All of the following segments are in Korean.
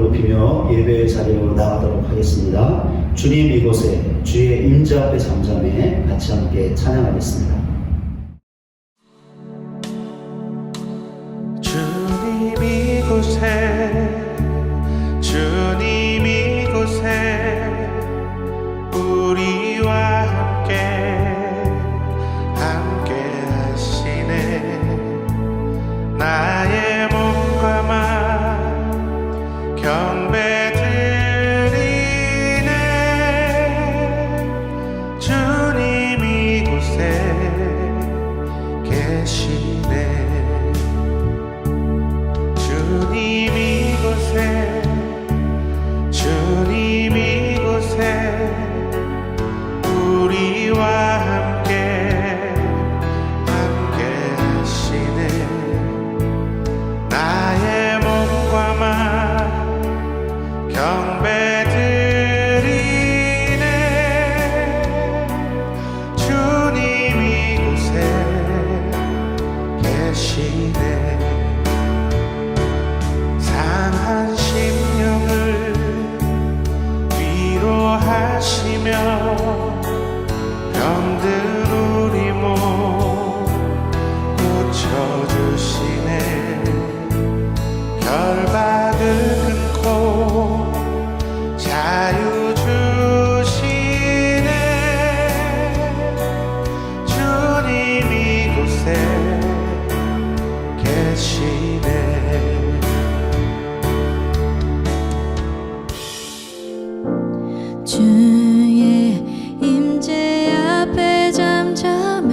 높이며 예배의 자리로 나가도록 하겠습니다. 주님 이곳에 주의 임재 앞에 잠잠해 같이 함께 찬양하겠습니다. 주님 이곳에 주님 이곳에 우리와 함께 하시네. 나의 몸과 맘 경배 드리네. 주님 이곳에 계시네. 주님 이곳에 주님 이곳에 우리와 함께 하시네. 나의 몸과 맘 경배 드리네. 주님 이곳에 계시네. 상한 심령을 위로하시며 병든 우리 몸 고쳐주시네. 결박을 끊고 자유 주시네. 주님 이곳에 계시네. 주의 임재 앞에 잠잠해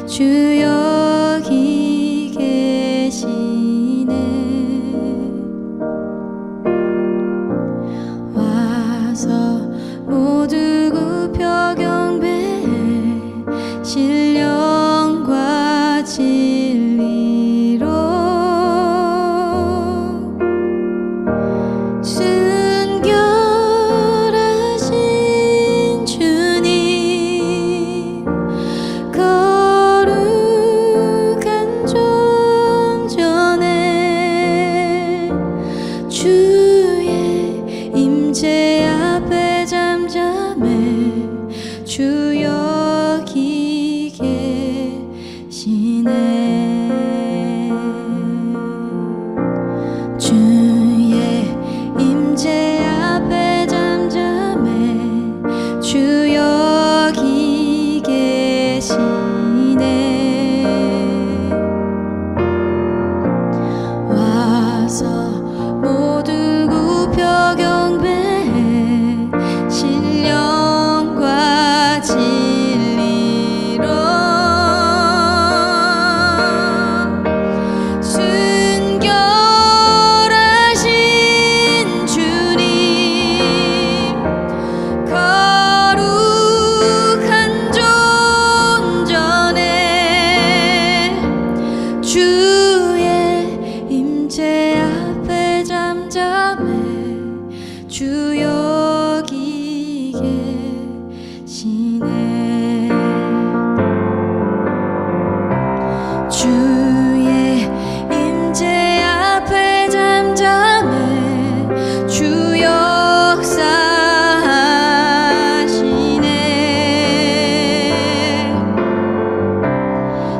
주 여기 계시네. 와서 모두 굽혀 경배해 신령과 진리로 순결하신 주님 거룩한 존전에 주의 임재 앞에 잠잠해 주 여기 계시네. 주의 임재 앞에 잠잠해 주 여기 계시네. 와서 모두 굽혀 경배해 신령과 진리로 순결하신 주님 거룩한 존전에 주의 임재 앞에 잠잠해 주 여기 계시네. 주의 임재 앞에 잠잠해 주 역사하시네.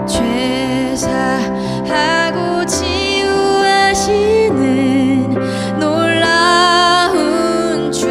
죄 사하고 치유하시는 놀라운 주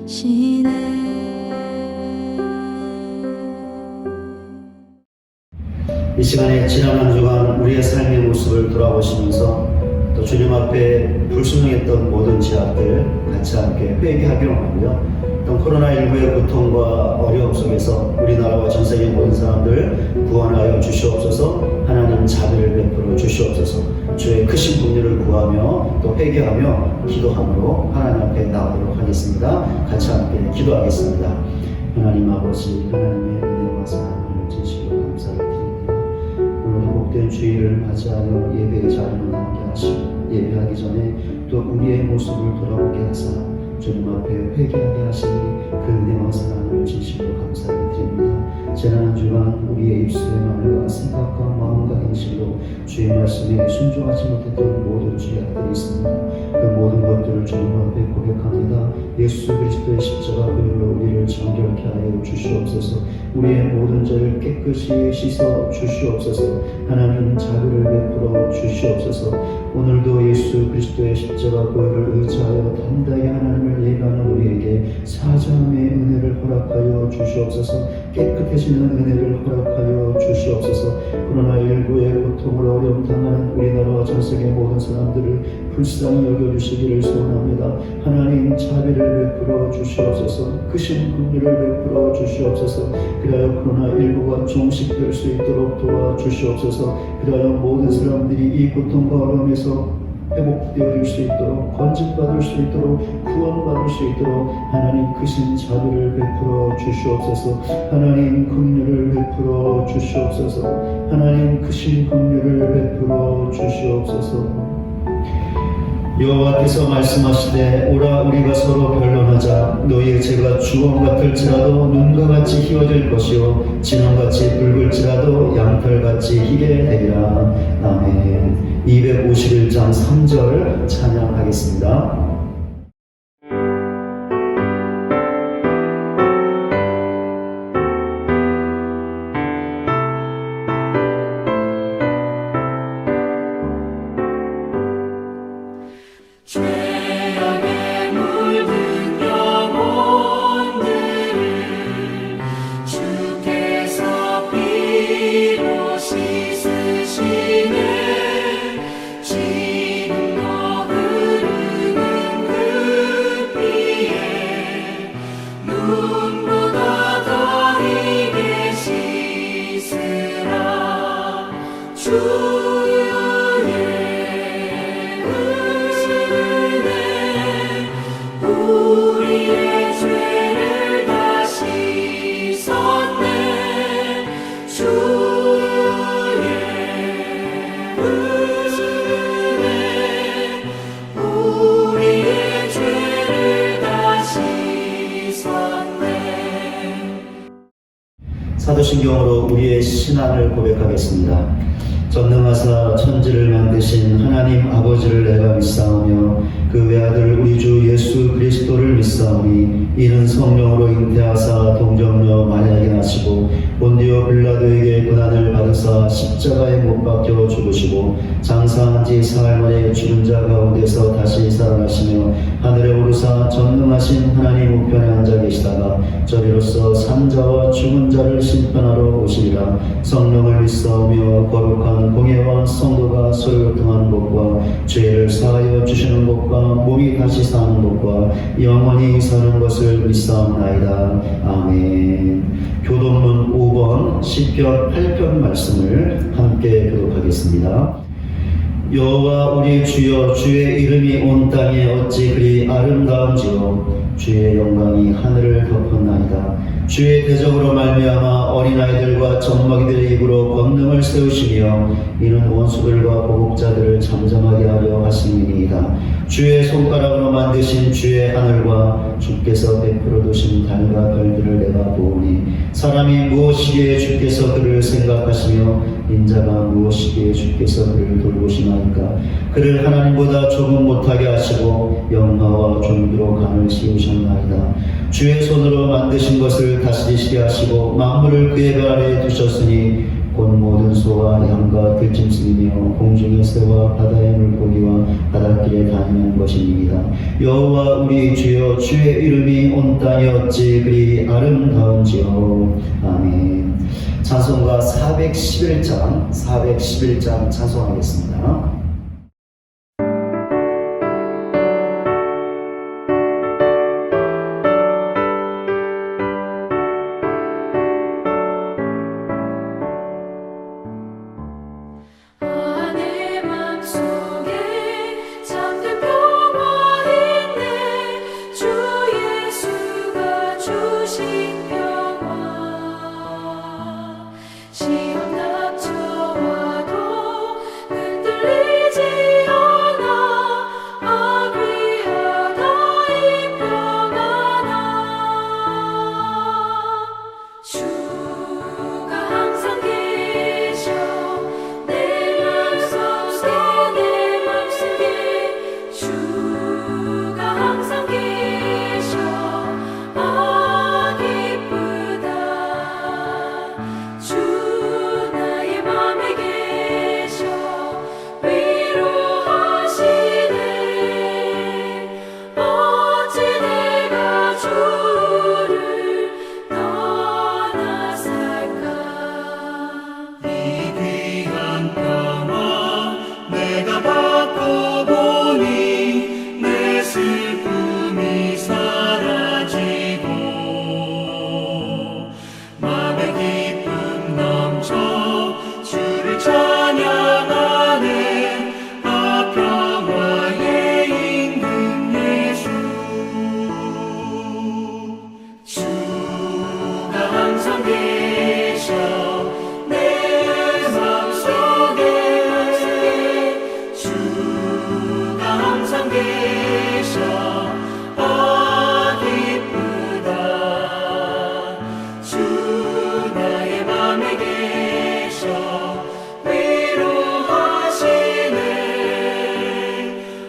이 시간에 지난 한 주간 우리의 삶의 모습을 돌아보시면서 또 주님 앞에 불순종했던 모든 죄악들 같이 함께 회개하기로 하고요. 또 코로나19의 고통과 어려움 속에서 우리나라와 전 세계 모든 사람들 구원하여 주시옵소서. 하나님 자비를 베풀어 주시옵소서. 주의 크신 긍휼을 구하며 또 회개하며 기도함으로 하나님 앞에 나오도록 하겠습니다. 같이 함께 기도하겠습니다. 하나님 아버지, 하나님의 은혜와 사랑을 진심으로 감사를 드립니다. 오늘 복된 주일을 맞이하여 예배의 자리로 나오게 하시고 예배하기 전에 또 우리의 모습을 돌아보게 하사 주님 앞에 회개하게 하시니 그 은혜와 사랑을 진심으로 감사를 드립니다. 지난 한 주간 우리의 입술의 말과 생각과 마음과 행실로 주의 말씀에 순종하지 못했던 모든 죄악들이 있습니다. 그 모든 것들을 주님 앞에 고백합니다. 예수 그리스도의 십자가 보혈로 우리를 정결케 하여 주시옵소서. 우리의 모든 죄를 깨끗이 씻어 주시옵소서. 하나님 자비를 베풀어 주시옵소서. 오늘도 예수 그리스도의 십자가 보혈을 의지하여 담대하게 하나님을 예배하는 우리에게 사자함의 은혜를 허락하여 주시옵소서. 깨끗해지는 은혜를 허락하여 주시옵소서. 코로나19의 고통을 어려움 당하는 우리나라와 전 세계 모든 사람들을 불쌍히 여겨주시기를 소원합니다. 하나님 자비를 베풀어 주시옵소서. 크신 긍휼을 베풀어 주시옵소서. 그리하여 코로나19가 종식될 수 있도록 도와주시옵소서. 그리하여 모든 사람들이 이 고통과 어려움에서 회복되어질 수 있도록, 건집받을 수 있도록, 구원받을 수 있도록 하나님 크신 자비를 베풀어 주시옵소서. 하나님 긍휼을 베풀어 주시옵소서. 하나님 크신 긍휼을 베풀어 주시옵소서. 여호와께서 말씀하시되 오라 우리가 서로 변론하자. 너희의 죄가 주홍 같을지라도 눈과 같이 희어질 것이요 진홍같이 붉을지라도 양털같이 희게 되리라. 아멘. 251장 3절 찬양하겠습니다. 죄악에 물든 영혼들을 주께서 피로 씻으시네. 지금도 흐르는 그 피에 눈보다 더 희게 씻으라. 주의 우리의 죄를 다 씻었네. 주의 은혜 우리의 죄를 다 씻었네. 사도신경으로 우리의 신앙을 고백하겠습니다. 전능하사 천지를 만드신 하나님 아버지를 내가 믿사오며 그 외아들 우리 주 예수 그리스도를 믿사오니 이는 성령으로 잉태하사 동정녀 마리아에게 나시고 본디오 빌라도에게 고난을 받으사 십자가에 못 박혀 죽으시고 장사한 지 사흘 만에 죽은 자 가운데서 다시 살아나시며 하늘에 오르사 전능하신 하나님 우편에 앉아 계시다가 저리로서 산자와 죽은 자를 심판하러 오시리라. 성령을 믿사오며 거룩한 공예와 성도가 서로 교통하는 것과 죄를 사하여 주시는 것과 몸이 다시 사는 것과 영원히 사는 것을 믿사옵나이다. 아멘. 교독문 5번 시편 8편 말씀을 함께 교독하겠습니다. 여호와 우리 주여, 주의 이름이 온 땅에 어찌 그리 아름다운지요. 주의 영광이 하늘을 덮었나이다. 주의 대적으로 말미암아 어린아이들과 젖먹이들의 입으로 권능을 세우시며 이는 원수들과 보복자들을 잠잠하게 하려 하심이니이다. 주의 손가락으로 만드신 주의 하늘과 주께서 베풀어 두신 달과 별들을 내가 보오니 사람이 무엇이기에 주께서 그를 생각하시며 인자가 무엇이기에 주께서 그를 돌보시나이까. 그를 하나님보다 조금 못하게 하시고 영화와 존귀로 간을 씌우셨나이다. 주의 손으로 만드신 것을 다스리시게 하시고 만물을 그의 발 아래에 두셨으니 곧 모든 소와 양과 들짐승이며 공중의 새와 바다의 물고기와 바닷길에 다니는 것입니다. 여호와 우리 주여, 주의 이름이 온 땅에 어찌 그리 아름다운지요. 아멘. 찬송가 411장 찬송하겠습니다. 내 맘속에 잠든 평화 있네. 주 예수가 주신 평화. 시험 닥쳐와도 흔들리지 않아. 아귀하다 이 평안아. 주가 항상 계셔. 내 맘속에 주가 항상 계셔. 아 기쁘다. 주 나의 맘에 계셔. 위로하시네. 어찌 내가 주를 떠나 살까. 이 귀한 평화 내가 받고 보니 내 슬픔이 사라지고 마음의 기쁨 넘쳐 주를 찬양하네. 아 평화의 임금 예수. 주가 항상 계셔. 내 맘속에 주가 항상 계셔. 아 기쁘다. 주 나의 맘에 계셔. 위로하시네.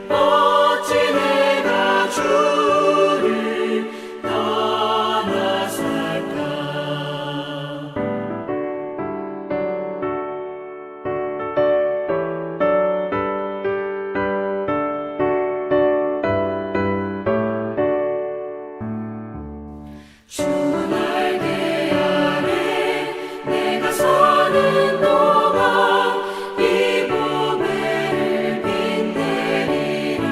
어찌 내가 주를 떠나 살까. 주 날개 아래 내가 서는 동안 이 보배를 빛내리라.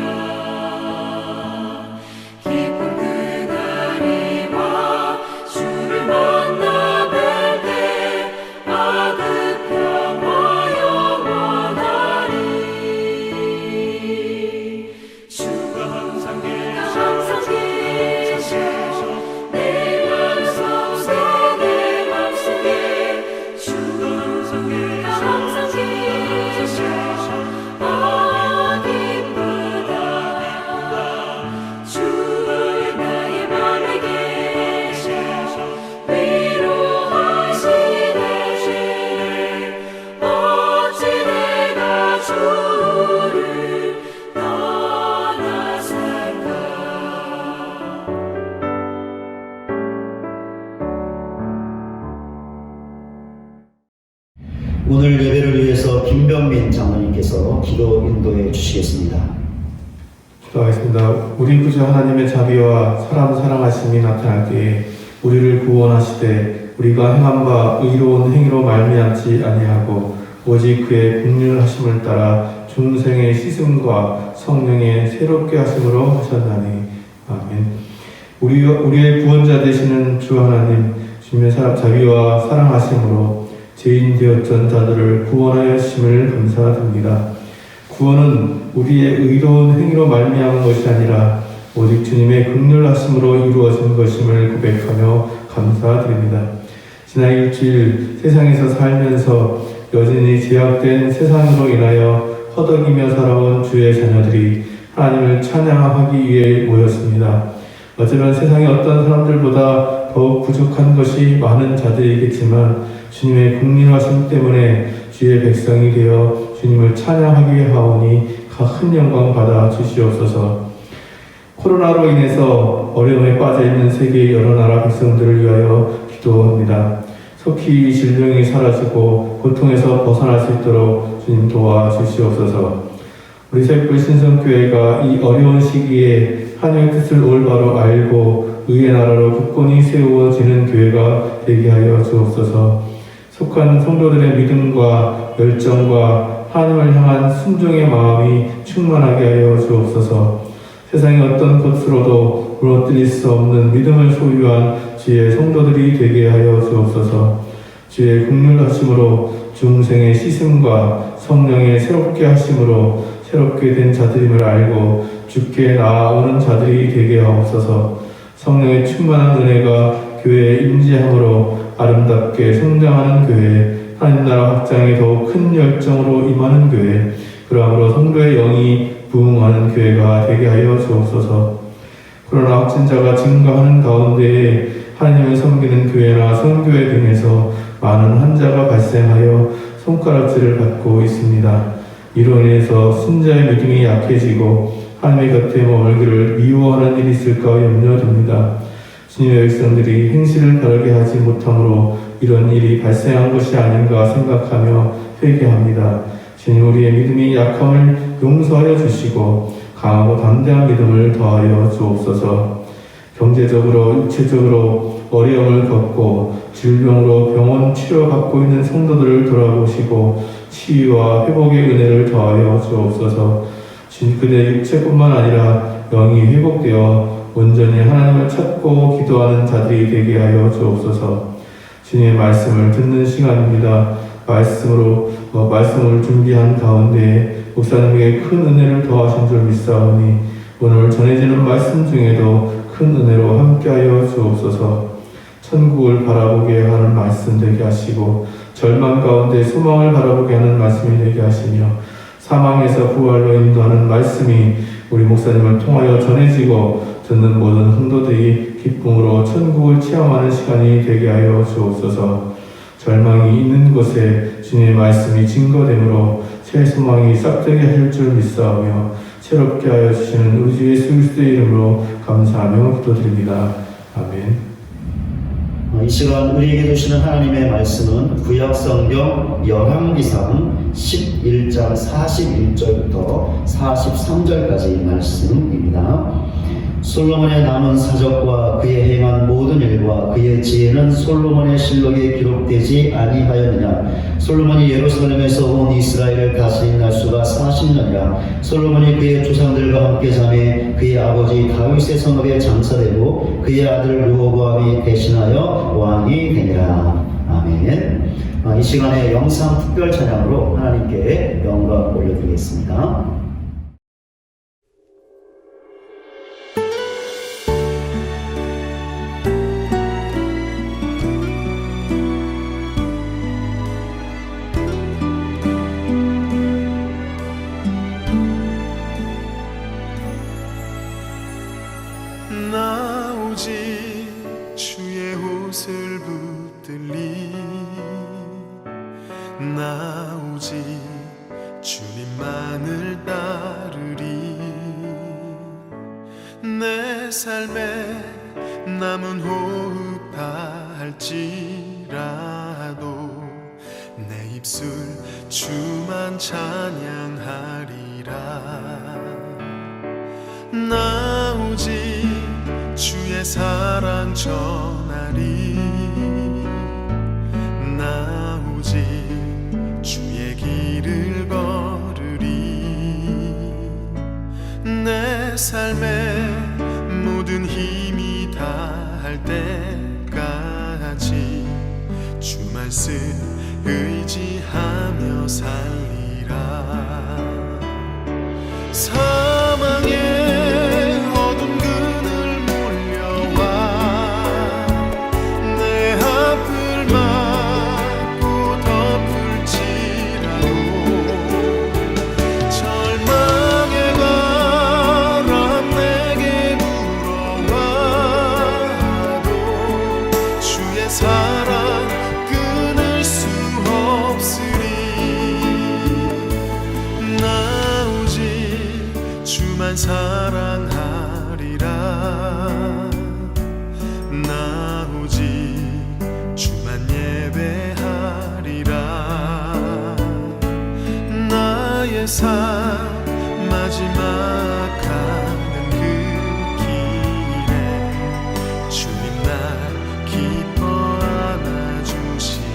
기쁜 그날이 와 주를 만나 뵐 때 아 그 평화 영원하리. 주가 항상 계셔. 항상 계셔. 내 맘속에 주가 항상 항상 계셔. 계셔. 아 기쁘다. 주 나의 맘에 계셔. 위로하시네. 어찌 내가 주를 떠나 살까. 오늘 예배를 위해서 김병민 장로님께서 기도 인도해 주시겠습니다. 기도하겠습니다. 우리 구주 하나님의 자비와 사람 사랑하심이 나타날 때에 우리를 구원하시되 우리가 행한 바 의로운 행위로 말미암지 아니하고 오직 그의 긍휼하심을 따라 중생의 씻음과 성령의 새롭게 하심으로 하셨나니. 아멘. 우리의 구원자 되시는 주 하나님, 주님의 자비와 사랑하심으로 죄인 되었던 자들을 구원하였음을 감사드립니다. 구원은 우리의 의로운 행위로 말미암은 것이 아니라 오직 주님의 긍휼하심으로 이루어진 것임을 고백하며 감사드립니다. 지난 일주일 세상에서 살면서 여전히 제약된 세상으로 인하여 허덕이며 살아온 주의 자녀들이 하나님을 찬양하기 위해 모였습니다. 어쩌면 세상의 어떤 사람들보다 더욱 부족한 것이 많은 자들이겠지만 주님의 긍휼하심 때문에 주의 백성이 되어 주님을 찬양하기 하오니 큰 영광 받아 주시옵소서. 코로나로 인해서 어려움에 빠져있는 세계의 여러 나라 백성들을 위하여 기도합니다. 속히 질병이 사라지고 고통에서 벗어날 수 있도록 주님 도와주시옵소서. 우리 새불 신성교회가 이 어려운 시기에 하나님의 뜻을 올바로 알고 의의 나라로 굳건히 세워지는 교회가 되게 하여 주옵소서. 속한 성도들의 믿음과 열정과 하나님을 향한 순종의 마음이 충만하게 하여 주옵소서. 세상의 어떤 것으로도 무너뜨릴 수 없는 믿음을 소유한 주의 성도들이 되게 하여 주옵소서. 주의 긍휼하심으로 중생의 씻음과 성령의 새롭게 하심으로 새롭게 된 자들임을 알고 주께 나아오는 자들이 되게 하옵소서. 성령의 충만한 은혜가 교회에 임재함으로 아름답게 성장하는 교회, 하나님 나라 확장에 더욱 큰 열정으로 임하는 교회, 그러므로 성도의 영이 부흥하는 교회가 되게 하여 주옵소서. 코로나 확진자가 증가하는 가운데에 하나님을 섬기는 교회나 선교회 등에서 많은 환자가 발생하여 손가락질을 받고 있습니다. 이로 인해서 신자의 믿음이 약해지고 하나님의 곁에 머물기를 미워하는 일이 있을까 염려됩니다. 주님의 백성들이 행실을 바르게 하지 못함으로 이런 일이 발생한 것이 아닌가 생각하며 회개합니다. 주님, 우리의 믿음이 약함을 용서하여 주시고 강하고 담대한 믿음을 더하여 주옵소서. 경제적으로 육체적으로 어려움을 겪고 질병으로 병원 치료받고 있는 성도들을 돌아보시고 치유와 회복의 은혜를 더하여 주옵소서. 주님, 그들의 육체뿐만 아니라 영이 회복되어 온전히 하나님을 찾고 기도하는 자들이 되게 하여 주옵소서. 주님의 말씀을 듣는 시간입니다. 말씀을 준비한 가운데 목사님에게 큰 은혜를 더하신 줄 믿사오니 오늘 전해지는 말씀 중에도 큰 은혜로 함께하여 주옵소서. 천국을 바라보게 하는 말씀 되게 하시고 절망 가운데 소망을 바라보게 하는 말씀이 되게 하시며 사망에서 부활로 인도하는 말씀이 우리 목사님을 통하여 전해지고 듣는 모든 성도들이 기쁨으로 천국을 체험하는 시간이 되게 하여 주옵소서. 절망이 있는 곳에 주님의 말씀이 증거되므로 새 소망이 싹트게 하실 줄 믿사오며 새롭게 하여 주시는 우리 주 예수 그리스도의 이름으로 감사하며 기도드립니다. 아멘. 이 시간 우리에게 주시는 하나님의 말씀은 구약 성경 열왕기상 11장 41절부터 43절까지 말씀입니다. 솔로몬의 남은 사적과 그의 행한 모든 일과 그의 지혜는 솔로몬의 실록에 기록되지 아니하였느냐. 솔로몬이 예루살렘에서 온 이스라엘을 다스린 날수가 40년이라. 솔로몬이 그의 조상들과 함께 잠에 그의 아버지 다윗의 성읍에 장사되고 그의 아들 르호보암이 대신하여 왕이 되니라. 아멘. 이 시간에 영상 특별 찬양으로 하나님께 영광 올려드리겠습니다. 나 오직 주의 옷을 붙들리 나 오직 주님만을 따르리 내 삶에 남은 호흡 다할지라도 내 입술 주만 찬양하리라 나 오직 주의 사랑 전하리 나 오직 주의 길을 걸으리 내 삶에 모든 힘이 다할 때까지 주 말씀 의지하며 살리라 사망의 나의 삶 마지막 가는 그 길에 주님 날 기뻐 안아주시리.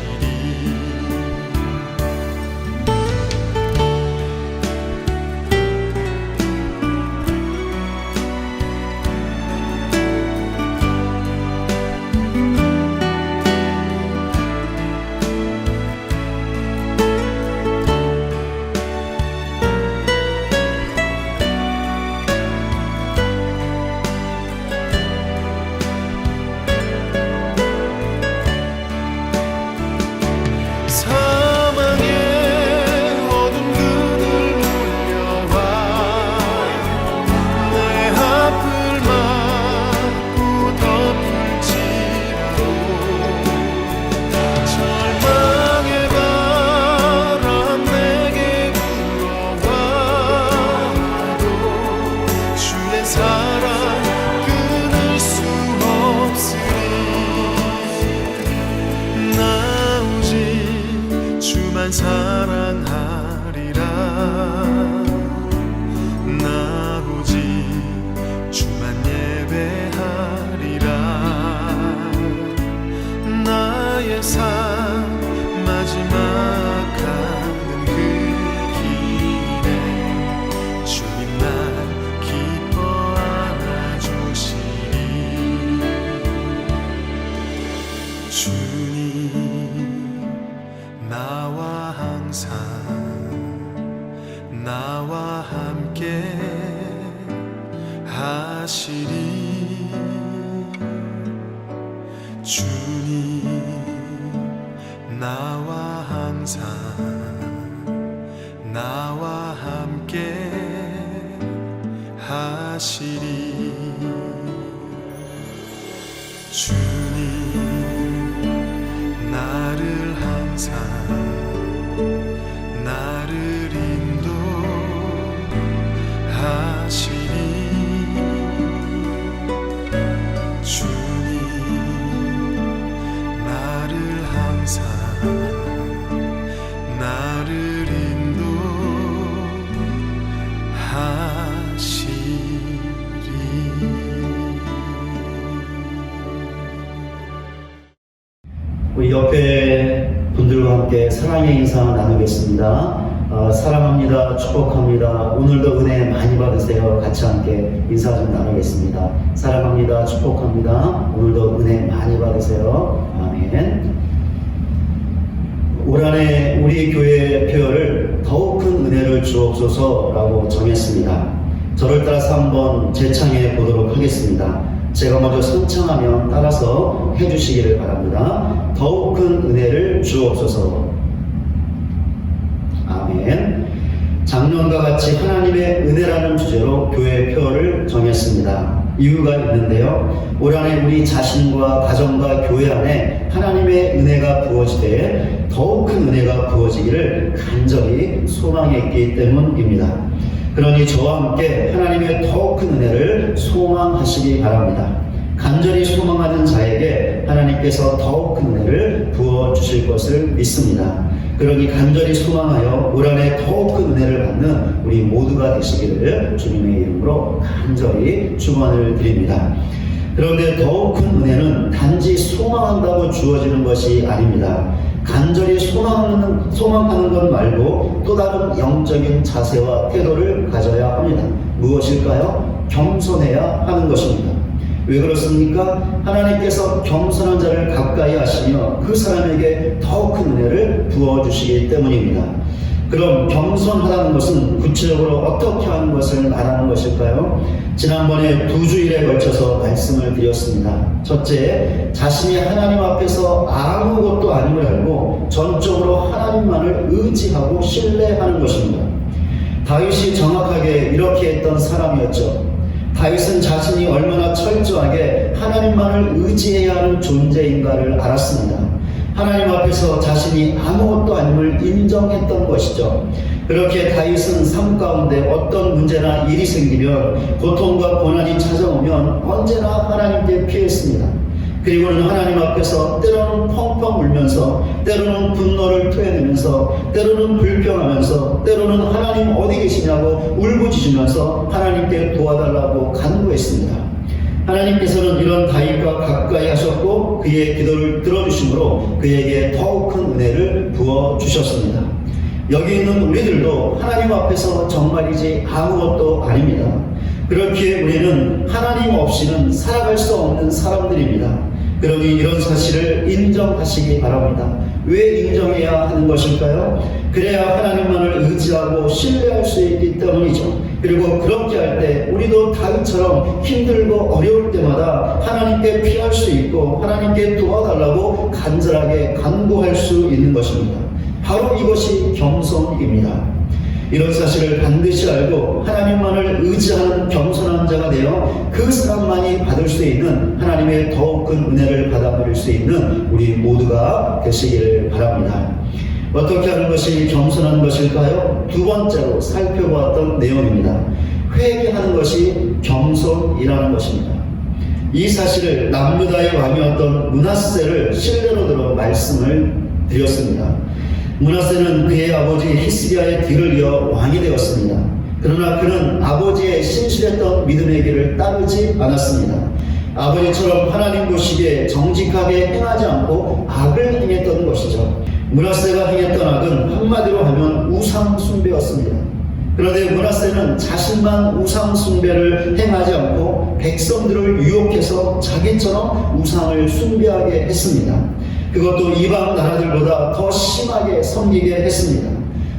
사망의 어둠 그늘 물려와 내 앞을 막고 덮을지라도 절망의 바람 내게 불어와도 주의 사랑 끊을 수 없으리. 나 오직 주만 사랑하리라. 나 오직 주만 예배하리라. 나의 삶 마지막 가는 그 길에 주님 날 기뻐 안아주시리. 주님 나와 항상 나와 함께 하시리. 주님 나와 항상 나와 함께 하시리. 주님 나를 항상 나를 인도하시리. 주님 나를 항상 나를 인도하시리. 우리 옆에 분들과 함께 사랑의 인사 나누겠습니다. 사랑합니다. 축복합니다. 오늘도 은혜 많이 받으세요. 같이 함께 인사 좀 나누겠습니다. 사랑합니다. 축복합니다. 오늘도 은혜 많이 받으세요. 아멘. 올 한해 우리 교회의 표어를 더욱 큰 은혜를 주옵소서라고 정했습니다. 저를 따라서 한번 재창해 보도록 하겠습니다. 제가 먼저 선창하면 따라서 해주시기를 바랍니다. 더욱 큰 은혜를 주옵소서. 아멘. 작년과 같이 하나님의 은혜라는 주제로 교회 표어를 정했습니다. 이유가 있는데요. 올 한해 우리 자신과 가정과 교회 안에 하나님의 은혜가 부어지되 더욱 큰 은혜가 부어지기를 간절히 소망했기 때문입니다. 그러니 저와 함께 하나님의 더욱 큰 은혜를 소망하시기 바랍니다. 간절히 소망하는 자에게 하나님께서 더욱 큰 은혜를 부어주실 것을 믿습니다. 그러니 간절히 소망하여 올 한해 더욱 큰 은혜를 받는 우리 모두가 되시기를 주님의 이름으로 간절히 축원을 드립니다. 그런데 더욱 큰 은혜는 단지 소망한다고 주어지는 것이 아닙니다. 간절히 소망하는 것 말고 또 다른 영적인 자세와 태도를 가져야 합니다. 무엇일까요? 겸손해야 하는 것입니다. 왜 그렇습니까? 하나님께서 겸손한 자를 가까이 하시며 그 사람에게 더욱 큰 은혜를 부어주시기 때문입니다. 그럼 겸손하다는 것은 구체적으로 어떻게 하는 것을 말하는 것일까요? 지난번에 2주일에 걸쳐서 말씀을 드렸습니다. 첫째, 자신이 하나님 앞에서 아무것도 아님을 알고 전적으로 하나님만을 의지하고 신뢰하는 것입니다. 다윗이 정확하게 이렇게 했던 사람이었죠. 다윗은 자신이 얼마나 철저하게 하나님만을 의지해야 하는 존재인가를 알았습니다. 하나님 앞에서 자신이 아무것도 아님을 인정했던 것이죠. 그렇게 다윗은 삶 가운데 어떤 문제나 일이 생기면, 고통과 고난이 찾아오면 언제나 하나님께 피했습니다. 그리고는 하나님 앞에서 때로는 펑펑 울면서, 때로는 분노를 토해내면서, 때로는 불평하면서, 때로는 하나님 어디 계시냐고 울부짖으면서 하나님께 도와달라고 간구했습니다. 하나님께서는 이런 다윗과 가까이 하셨고 그의 기도를 들어주심으로 그에게 더욱 큰 은혜를 부어주셨습니다. 여기 있는 우리들도 하나님 앞에서 정말이지 아무것도 아닙니다. 그렇기에 우리는 하나님 없이는 살아갈 수 없는 사람들입니다. 그러니 이런 사실을 인정하시기 바랍니다. 왜 인정해야 하는 것일까요? 그래야 하나님만을 의지하고 신뢰할 수 있기 때문이죠. 그리고 그렇게 할 때 우리도 다윗처럼 힘들고 어려울 때마다 하나님께 피할 수 있고 하나님께 도와달라고 간절하게 간구할 수 있는 것입니다. 바로 이것이 겸손입니다. 이런 사실을 반드시 알고 하나님만을 의지하는 겸손한 자가 되어 그 사람만이 받을 수 있는 하나님의 더욱 큰 은혜를 받아들일 수 있는 우리 모두가 되시기를 바랍니다. 어떻게 하는 것이 겸손한 것일까요? 두 번째로 살펴보았던 내용입니다. 회개하는 것이 겸손이라는 것입니다. 이 사실을 남유다의 왕이었던 므낫세를 실례로 들어 말씀을 드렸습니다. 므낫세는 그의 아버지 히스기야의 뒤를 이어 왕이 되었습니다. 그러나 그는 아버지의 신실했던 믿음의 길을 따르지 않았습니다. 아버지처럼 하나님 보시기에 정직하게 행하지 않고 악을 행했던 것이죠. 므낫세가 행했던 악은 한마디로 하면 우상 숭배였습니다. 그런데 므낫세는 자신만 우상 숭배를 행하지 않고 백성들을 유혹해서 자기처럼 우상을 숭배하게 했습니다. 그것도 이방 나라들보다 더 심하게 섬기게 했습니다.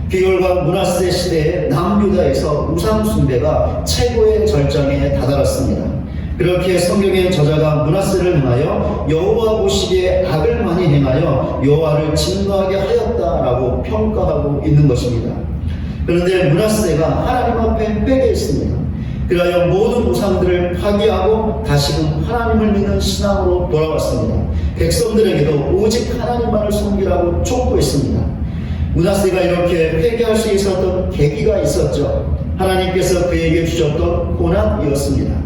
그 결과 므낫세 시대에 남유다에서 우상 숭배가 최고의 절정에 다다랐습니다. 그렇게 성경의 저자가 므낫세를 향하여 여호와 보시기에 악을 많이 행하여 여호와를 진노하게 하였다라고 평가하고 있는 것입니다. 그런데 므낫세가 하나님 앞에 회개했습니다. 그리하여 모든 우상들을 파괴하고 다시금 하나님을 믿는 신앙으로 돌아왔습니다. 백성들에게도 오직 하나님만을 섬기라고 촉구했습니다. 므낫세가 이렇게 회개할 수 있었던 계기가 있었죠. 하나님께서 그에게 주셨던 고난이었습니다.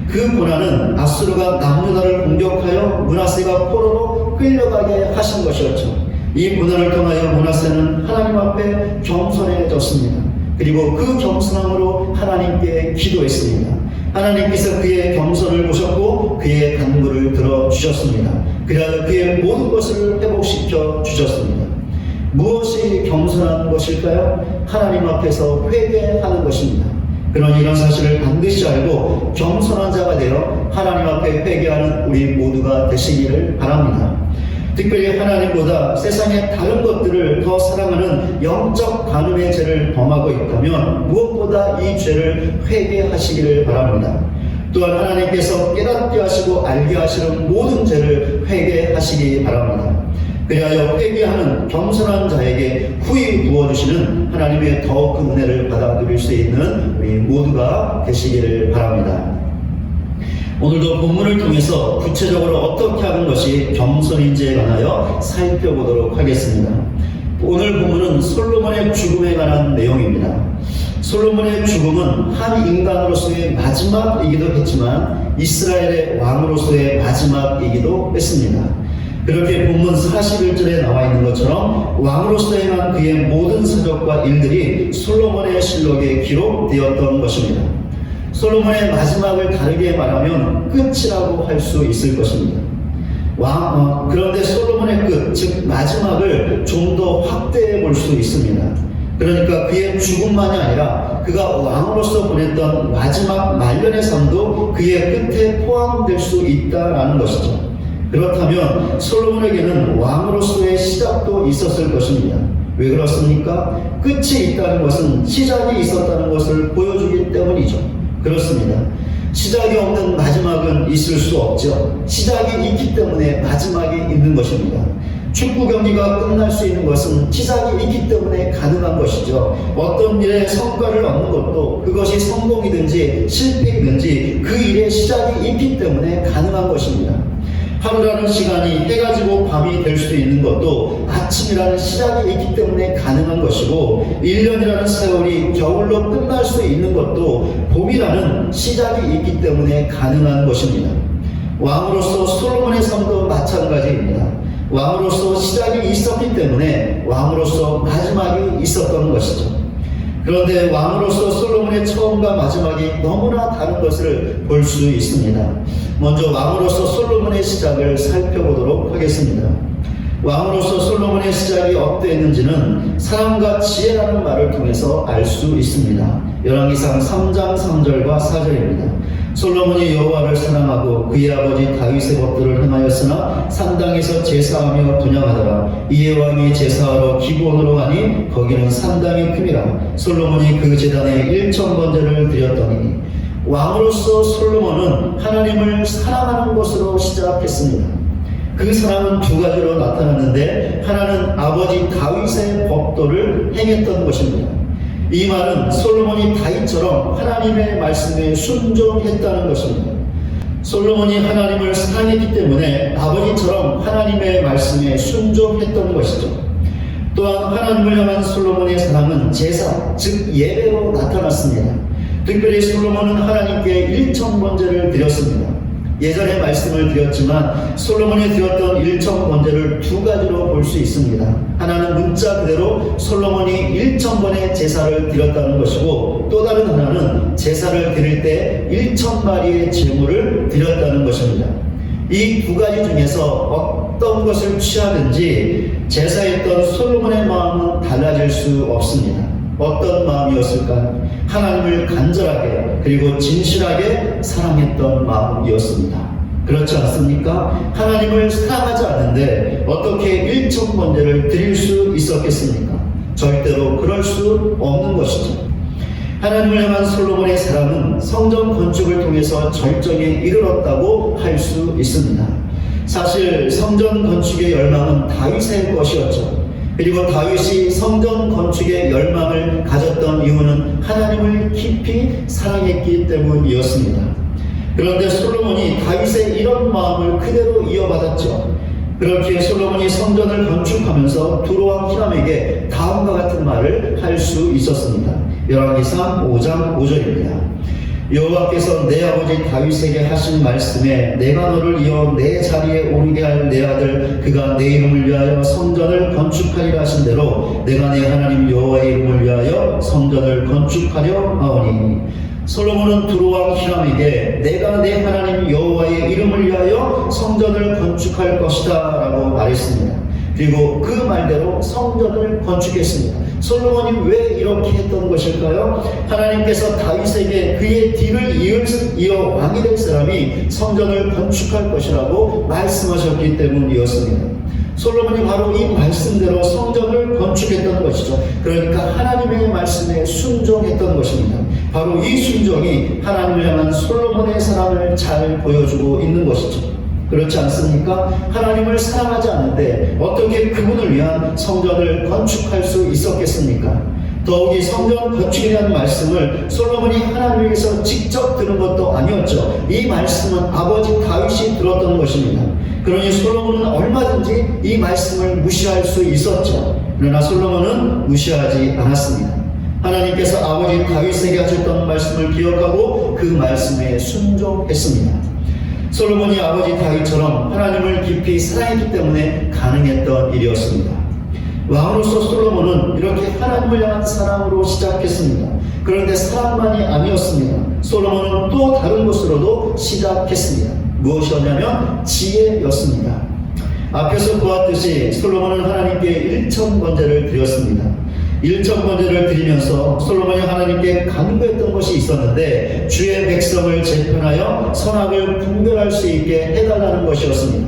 그 고난은 아수르가 남유다를 공격하여 므낫세가 포로로 끌려가게 하신 것이었죠. 이 고난을 통하여 므낫세는 하나님 앞에 겸손해졌습니다. 그리고 그 겸손함으로 하나님께 기도했습니다. 하나님께서 그의 겸손을 보셨고 그의 간구를 들어주셨습니다. 그래야 그의 모든 것을 회복시켜 주셨습니다. 무엇이 겸손한 것일까요? 하나님 앞에서 회개하는 것입니다. 그러니 이런 사실을 반드시 알고 겸손한 자가 되어 하나님 앞에 회개하는 우리 모두가 되시기를 바랍니다. 특별히 하나님보다 세상의 다른 것들을 더 사랑하는 영적 간음의 죄를 범하고 있다면 무엇보다 이 죄를 회개하시기를 바랍니다. 또한 하나님께서 깨닫게 하시고 알게 하시는 모든 죄를 회개하시기 바랍니다. 그리하여 회개하는 겸손한 자에게 후히 부어주시는 하나님의 더욱 큰 은혜를 받아들일 수 있는 우리 모두가 되시기를 바랍니다. 오늘도 본문을 통해서 구체적으로 어떻게 하는 것이 겸손인지에 관하여 살펴보도록 하겠습니다. 오늘 본문은 솔로몬의 죽음에 관한 내용입니다. 솔로몬의 죽음은 한 인간으로서의 마지막이기도 했지만 이스라엘의 왕으로서의 마지막이기도 했습니다. 그렇게 본문 41절에 나와 있는 것처럼 왕으로서 행한 그의 모든 사적과 일들이 솔로몬의 실록에 기록되었던 것입니다. 솔로몬의 마지막을 다르게 말하면 끝이라고 할 수 있을 것입니다. 그런데 솔로몬의 끝, 즉 마지막을 좀 더 확대해 볼 수 있습니다. 그러니까 그의 죽음만이 아니라 그가 왕으로서 보냈던 마지막 말년의 삶도 그의 끝에 포함될 수 있다는 것이죠. 그렇다면 솔로몬에게는 왕으로서의 시작도 있었을 것입니다. 왜 그렇습니까? 끝이 있다는 것은 시작이 있었다는 것을 보여주기 때문이죠. 그렇습니다. 시작이 없는 마지막은 있을 수 없죠. 시작이 있기 때문에 마지막이 있는 것입니다. 축구 경기가 끝날 수 있는 것은 시작이 있기 때문에 가능한 것이죠. 어떤 일에 성과를 얻는 것도 그것이 성공이든지 실패이든지 그 일에 시작이 있기 때문에 가능한 것입니다. 하루라는 시간이 해가 지고 밤이 될 수 있는 것도 아침이라는 시작이 있기 때문에 가능한 것이고 1년이라는 세월이 겨울로 끝날 수 있는 것도 봄이라는 시작이 있기 때문에 가능한 것입니다. 왕으로서 솔로몬의 삶도 마찬가지입니다. 왕으로서 시작이 있었기 때문에 왕으로서 마지막이 있었던 것이죠. 그런데 왕으로서 솔로몬의 처음과 마지막이 너무나 다른 것을 볼 수 있습니다. 먼저 왕으로서 솔로몬의 시작을 살펴보도록 하겠습니다. 왕으로서 솔로몬의 시작이 어떠했는지는 사랑과 지혜라는 말을 통해서 알 수 있습니다. 열왕기상 3장 3절과 4절입니다. 솔로몬이 여호와를 사랑하고 그의 아버지 다윗의 법도를 행하였으나 산당에서 제사하며 분향하더라. 이에 왕이 제사하러 기브온으로 가니 거기는 산당이 큼이라. 솔로몬이 그 제단에 1000번제를 드렸더니 왕으로서 솔로몬은 하나님을 사랑하는 것으로 시작했습니다. 그 사랑은 두 가지로 나타났는데 하나는 아버지 다윗의 법도를 행했던 것입니다. 이 말은 솔로몬이 다윗처럼 하나님의 말씀에 순종했다는 것입니다. 솔로몬이 하나님을 사랑했기 때문에 아버지처럼 하나님의 말씀에 순종했던 것이죠. 또한 하나님을 향한 솔로몬의 사랑은 제사, 즉 예배로 나타났습니다. 특별히 솔로몬은 하나님께 1000번제를 드렸습니다. 예전에 말씀을 드렸지만 솔로몬이 드렸던 1000번제를 두 가지로 볼 수 있습니다. 하나는 문자 그대로 솔로몬이 1000번의 제사를 드렸다는 것이고, 또 다른 하나는 제사를 드릴 때 1000마리의 제물을 드렸다는 것입니다. 이 두 가지 중에서 어떤 것을 취하든지 제사했던 솔로몬의 마음은 달라질 수 없습니다. 어떤 마음이었을까요? 하나님을 간절하게 그리고 진실하게 사랑했던 마음이었습니다. 그렇지 않습니까? 하나님을 사랑하지 않는데 어떻게 1000번제를 드릴 수 있었겠습니까? 절대로 그럴 수 없는 것이죠. 하나님을 향한 솔로몬의 사랑은 성전 건축을 통해서 절정에 이르렀다고 할 수 있습니다. 사실 성전 건축의 열망은 다윗의 것이었죠. 그리고 다윗이 성전 건축의 열망을 가졌던 이유는 하나님을 깊이 사랑했기 때문이었습니다. 그런데 솔로몬이 다윗의 이런 마음을 그대로 이어받았죠. 그렇게 솔로몬이 성전을 건축하면서 두로왕 히람에게 다음과 같은 말을 할 수 있었습니다. 열왕기상 5장 5절입니다. 여호와께서 내 아버지 다윗에게 하신 말씀에 내가 너를 이어 내 자리에 오르게 할 내 아들 그가 내 이름을 위하여 성전을 건축하리라 하신 대로 내가 내 하나님 여호와의 이름을 위하여 성전을 건축하려 하오니. 솔로몬은 두로왕 히람에게 내가 내 하나님 여호와의 이름을 위하여 성전을 건축할 것이다 라고 말했습니다. 그리고 그 말대로 성전을 건축했습니다. 솔로몬이 왜 이렇게 했던 것일까요? 하나님께서 다윗에게 그의 뒤를 이어 왕이 될 사람이 성전을 건축할 것이라고 말씀하셨기 때문이었습니다. 솔로몬이 바로 이 말씀대로 성전을 건축했던 것이죠. 그러니까 하나님의 말씀에 순종했던 것입니다. 바로 이 순종이 하나님을 향한 솔로몬의 사랑을 잘 보여주고 있는 것이죠. 그렇지 않습니까? 하나님을 사랑하지 않는데 어떻게 그분을 위한 성전을 건축할 수 있었겠습니까? 더욱이 성전 건축에 대한 말씀을 솔로몬이 하나님에게서 직접 들은 것도 아니었죠. 이 말씀은 아버지 다윗이 들었던 것입니다. 그러니 솔로몬은 얼마든지 이 말씀을 무시할 수 있었죠. 그러나 솔로몬은 무시하지 않았습니다. 하나님께서 아버지 다윗에게 하셨던 말씀을 기억하고 그 말씀에 순종했습니다. 솔로몬이 아버지 다윗처럼 하나님을 깊이 사랑했기 때문에 가능했던 일이었습니다. 왕으로서 솔로몬은 이렇게 하나님을 향한 사랑으로 시작했습니다. 그런데 사랑만이 아니었습니다. 솔로몬은 또 다른 것으로도 시작했습니다. 무엇이었냐면 지혜였습니다. 앞에서 보았듯이 솔로몬은 하나님께 1000번제를 드렸습니다. 1000번제를 드리면서 솔로몬이 하나님께 간구했던 것이 있었는데 주의 백성을 재편하여 선악을 분별할 수 있게 해달라는 것이었습니다.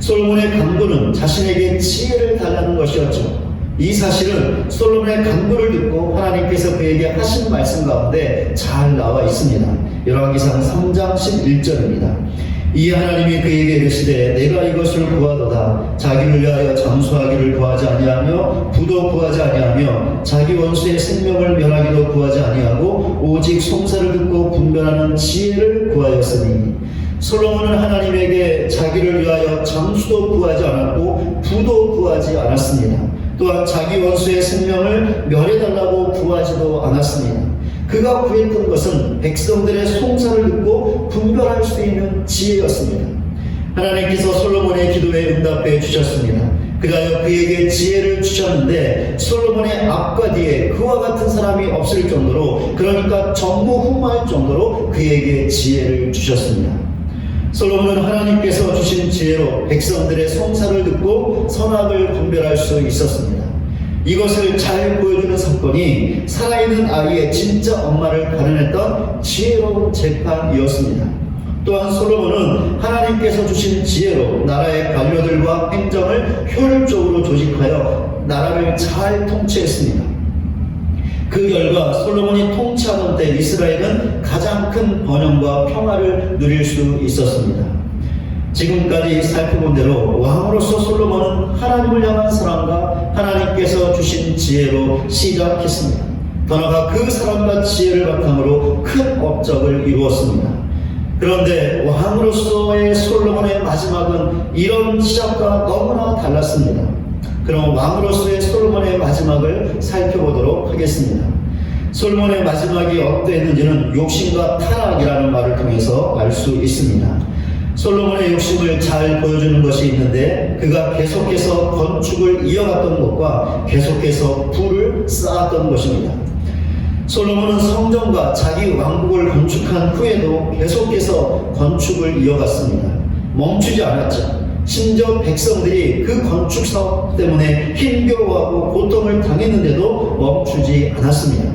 솔로몬의 간구는 자신에게 지혜를 달라는 것이었죠. 이 사실은 솔로몬의 간구를 듣고 하나님께서 그에게 하신 말씀 가운데 잘 나와 있습니다. 열왕기상 3장 11절입니다. 이 하나님이 그에게 이르시되 내가 이것을 구하도다. 자기를 위하여 장수하기를 구하지 아니하며 부도 구하지 아니하며 자기 원수의 생명을 멸하기도 구하지 아니하고 오직 송사를 듣고 분별하는 지혜를 구하였으니. 솔로몬은 하나님에게 자기를 위하여 장수도 구하지 않았고 부도 구하지 않았습니다. 또한 자기 원수의 생명을 멸해달라고 구하지도 않았습니다. 그가 구했던 것은 백성들의 송사를 듣고 분별할 수 있는 지혜였습니다. 하나님께서 솔로몬의 기도에 응답해 주셨습니다. 그리하여 그에게 지혜를 주셨는데 솔로몬의 앞과 뒤에 그와 같은 사람이 없을 정도로, 그러니까 전무후무할 정도로 그에게 지혜를 주셨습니다. 솔로몬은 하나님께서 주신 지혜로 백성들의 송사를 듣고 선악을 분별할 수 있었습니다. 이것을 잘 보여주는 사건이 살아있는 아이의 진짜 엄마를 가려냈던 지혜로운 재판이었습니다. 또한 솔로몬은 하나님께서 주신 지혜로 나라의 관료들과 행정을 효율적으로 조직하여 나라를 잘 통치했습니다. 그 결과 솔로몬이 통치하던 때 이스라엘은 가장 큰 번영과 평화를 누릴 수 있었습니다. 지금까지 살펴본 대로 왕으로서 솔로몬은 하나님을 향한 사랑과 하나님께서 주신 지혜로 시작했습니다. 더 나아가 그 사랑과 지혜를 바탕으로 큰 업적을 이루었습니다. 그런데 왕으로서의 솔로몬의 마지막은 이런 시작과 너무나 달랐습니다. 그럼 왕으로서의 솔로몬의 마지막을 살펴보도록 하겠습니다. 솔로몬의 마지막이 어떠했는지는 욕심과 타락이라는 말을 통해서 알 수 있습니다. 솔로몬의 욕심을 잘 보여주는 것이 있는데, 그가 계속해서 건축을 이어갔던 것과 계속해서 부를 쌓았던 것입니다. 솔로몬은 성전과 자기 왕국을 건축한 후에도 계속해서 건축을 이어갔습니다. 멈추지 않았죠. 심지어 백성들이 그 건축 사업 때문에 힘겨워하고 고통을 당했는데도 멈추지 않았습니다.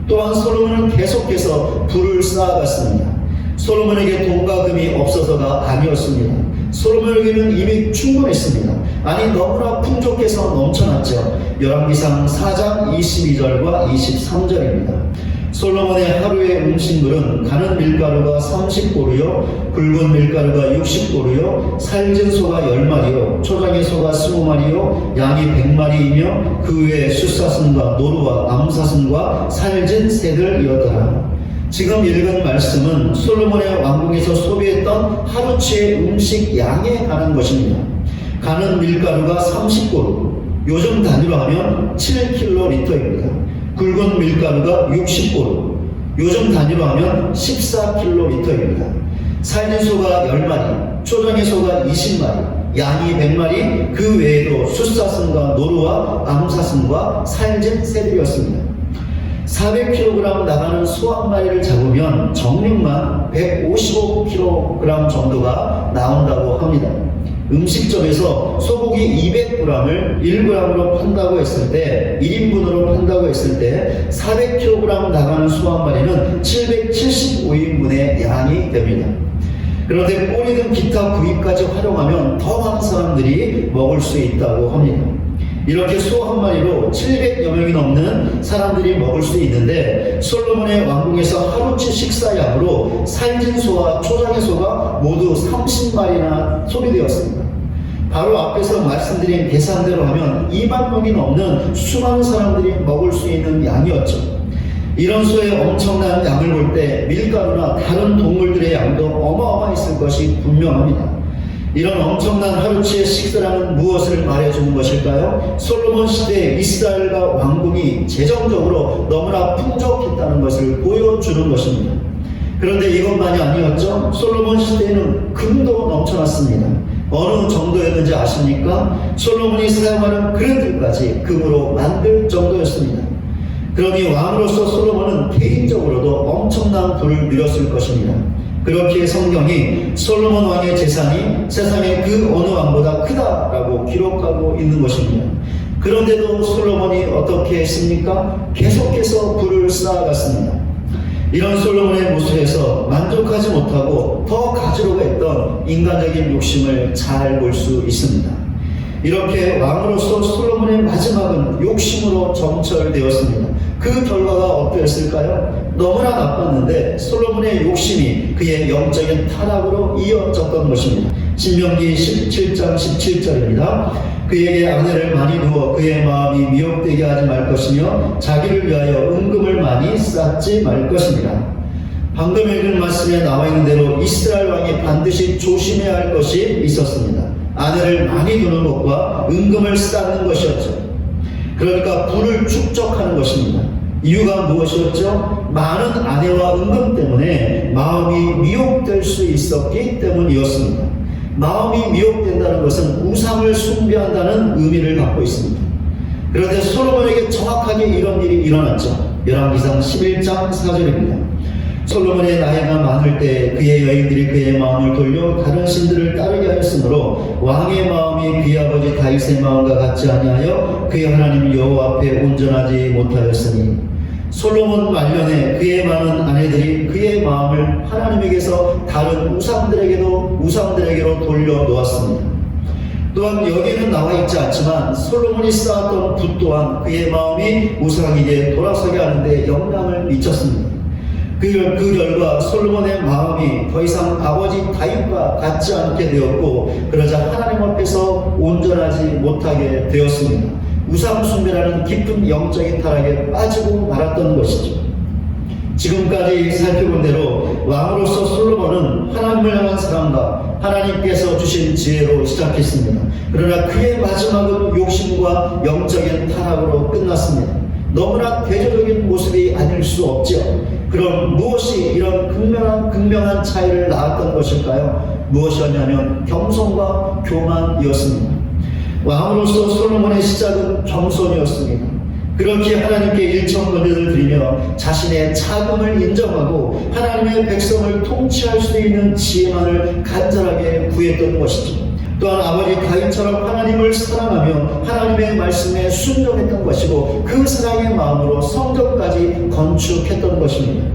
또한 솔로몬은 계속해서 부를 쌓아갔습니다. 솔로몬에게 돈과 금이 없어서가 아니었습니다. 솔로몬에게는 이미 충분했습니다. 아니, 너무나 풍족해서 넘쳐났죠. 열왕기상 4장 22절과 23절입니다. 솔로몬의 하루의 음식물은 가는 밀가루가 30보루요, 굵은 밀가루가 60보루요, 살진 소가 10마리요, 초장의 소가 20마리요, 양이 100마리이며 그 외에 숫사슴과 노루와 암사슴과 살진 새들이었더라. 지금 읽은 말씀은 솔로몬의 왕궁에서 소비했던 하루치의 음식 양에 관한 것입니다. 가는 밀가루가 30보루, 요즘 단위로 하면 7kg입니다. 굵은 밀가루가 60보루, 요즘 단위로 하면 14kg입니다. 살진소가 10마리, 초장의 소가 20마리, 양이 100마리, 그 외에도 숫사슴과 노루와 암사슴과 살진 새들이었습니다. 400kg 나가는 소 한 마리를 잡으면 정육만 155kg 정도가 나온다고 합니다. 음식점에서 소고기 200g을 1g으로 판다고 했을 때, 1인분으로 판다고 했을 때 400kg 나가는 소 한 마리는 775인분의 양이 됩니다. 그런데 꼬리 등 기타 부위까지 활용하면 더 많은 사람들이 먹을 수 있다고 합니다. 이렇게 소 한 마리로 700여 명이 넘는 사람들이 먹을 수 있는데, 솔로몬의 왕궁에서 하루치 식사량으로 살진소와 초장의소가 모두 30마리나 소비되었습니다. 바로 앞에서 말씀드린 계산대로 하면 2만 명이 넘는 수많은 사람들이 먹을 수 있는 양이었죠. 이런 소의 엄청난 양을 볼 때 밀가루나 다른 동물들의 양도 어마어마했을 것이 분명합니다. 이런 엄청난 하루치의 식사량은 무엇을 말해주는 것일까요? 솔로몬 시대의 이스라엘과 왕궁이 재정적으로 너무나 풍족했다는 것을 보여주는 것입니다. 그런데 이것만이 아니었죠. 솔로몬 시대에는 금도 넘쳐났습니다. 어느 정도였는지 아십니까? 솔로몬이 사용하는 그릇들까지 금으로 만들 정도였습니다. 그러니 왕으로서 솔로몬은 개인적으로도 엄청난 부를 누렸을 것입니다. 그렇기에 성경이 솔로몬 왕의 재산이 세상의 그 어느 왕보다 크다라고 기록하고 있는 것입니다. 그런데도 솔로몬이 어떻게 했습니까? 계속해서 부를 쌓아갔습니다. 이런 솔로몬의 모습에서 만족하지 못하고 더 가지려고 했던 인간적인 욕심을 잘 볼 수 있습니다. 이렇게 왕으로서 솔로몬의 마지막은 욕심으로 점철되었습니다. 그 결과가 어떠했을까요? 너무나 나빴는데 솔로몬의 욕심이 그의 영적인 타락으로 이어졌던 것입니다. 신명기 17장 17절입니다. 그에게 아내를 많이 두어 그의 마음이 미혹되게 하지 말 것이며 자기를 위하여 은금을 많이 쌓지 말 것입니다. 방금 읽은 말씀에 나와 있는 대로 이스라엘 왕이 반드시 조심해야 할 것이 있었습니다. 아내를 많이 두는 것과 은금을 쌓는 것이었죠. 그러니까 부를 축적하는 것입니다. 이유가 무엇이었죠? 많은 아내와 은금 때문에 마음이 미혹될 수 있었기 때문이었습니다. 마음이 미혹된다는 것은 우상을 숭배한다는 의미를 갖고 있습니다. 그런데 솔로몬에게 정확하게 이런 일이 일어났죠. 열왕기상 11장 4절입니다. 솔로몬의 나이가 많을 때 그의 여인들이 그의 마음을 돌려 다른 신들을 따르게 하였으므로 왕의 마음이 그의 아버지 다윗의 마음과 같지 아니하여 그의 하나님 여호와 앞에 온전하지 못하였으니 솔로몬 말년에 그의 많은 아내들이 그의 마음을 하나님에게서 다른 우상들에게로 돌려 놓았습니다. 또한 여기에는 나와 있지 않지만 솔로몬이 쌓았던 붓 또한 그의 마음이 우상에게 돌아서게 하는데 영향을 미쳤습니다. 그 결과 솔로몬의 마음이 더 이상 아버지 다윗과 같지 않게 되었고 그러자 하나님 앞에서 온전하지 못하게 되었습니다. 우상 숭배라는 깊은 영적인 타락에 빠지고 말았던 것이죠. 지금까지 살펴본 대로 왕으로서 솔로몬은 하나님을 향한 사랑과 하나님께서 주신 지혜로 시작했습니다. 그러나 그의 마지막은 욕심과 영적인 타락으로 끝났습니다. 너무나 대조적인 모습이 아닐 수 없죠. 그럼 무엇이 이런 극명한 차이를 낳았던 것일까요? 무엇이었냐면 겸손과 교만이었습니다. 왕으로서 솔로몬의 시작은 겸손이었습니다. 그렇게 하나님께 일천번제를 드리며 자신의 자금을 인정하고 하나님의 백성을 통치할 수 있는 지혜만을 간절하게 구했던 것이죠. 또한 아버지 다윗처럼 하나님을 사랑하며 하나님의 말씀에 순종했던 것이고 그 사랑의 마음으로 성전까지 건축했던 것입니다.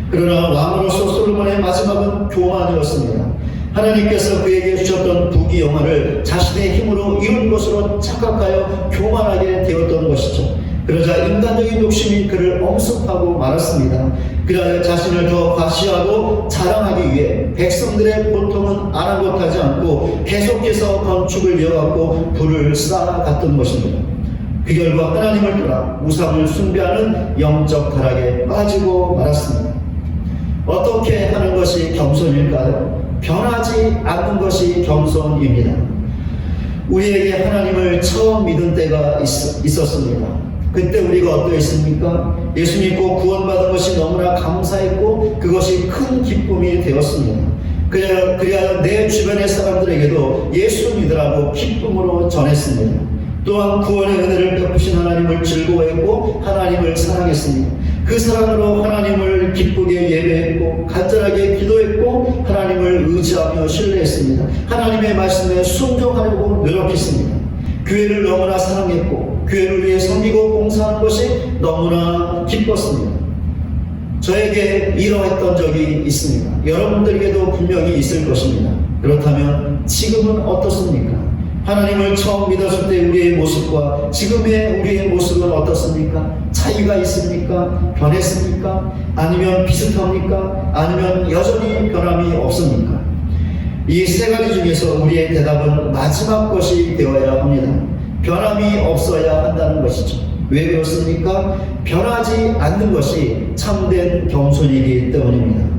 그러나 왕으로서 솔로몬의 마지막은 교만이었습니다. 하나님께서 그에게 주셨던 부귀영화를 자신의 힘으로 이룬 것으로 착각하여 교만하게 되었던 것이죠. 그러자 인간적인 욕심이 그를 엄습하고 말았습니다. 그러자 자신을 더 과시하고 자랑하기 위해 백성들의 고통은 아랑곳하지 않고 계속해서 건축을 이어갔고 불을 쌓아갔던 것입니다. 그 결과 하나님을 떠나 우상을 숭배하는 영적 타락에 빠지고 말았습니다. 어떻게 하는 것이 겸손일까요? 변하지 않는 것이 겸손입니다. 우리에게 하나님을 처음 믿은 때가 있었습니다. 그때 우리가 어떠했습니까? 예수 믿고 구원받은 것이 너무나 감사했고 그것이 큰 기쁨이 되었습니다. 그래야 내 주변의 사람들에게도 예수 믿으라고 기쁨으로 전했습니다. 또한 구원의 은혜를 베푸신 하나님을 즐거워했고 하나님을 사랑했습니다. 그 사랑으로 하나님을 기쁘게 예배했고 간절하게 기도했고 하나님을 의지하며 신뢰했습니다. 하나님의 말씀에 순종하려고 노력했습니다. 교회를 너무나 사랑했고 교회를 위해 섬기고 봉사하는 것이 너무나 기뻤습니다. 저에게 이러했던 적이 있습니다. 여러분들에게도 분명히 있을 것입니다. 그렇다면 지금은 어떻습니까? 하나님을 처음 믿었을 때 우리의 모습과 지금의 우리의 모습은 어떻습니까? 차이가 있습니까? 변했습니까? 아니면 비슷합니까? 아니면 여전히 변함이 없습니까? 이 세 가지 중에서 우리의 대답은 마지막 것이 되어야 합니다. 변함이 없어야 한다는 것이죠. 왜 그렇습니까? 변하지 않는 것이 참된 겸손이기 때문입니다.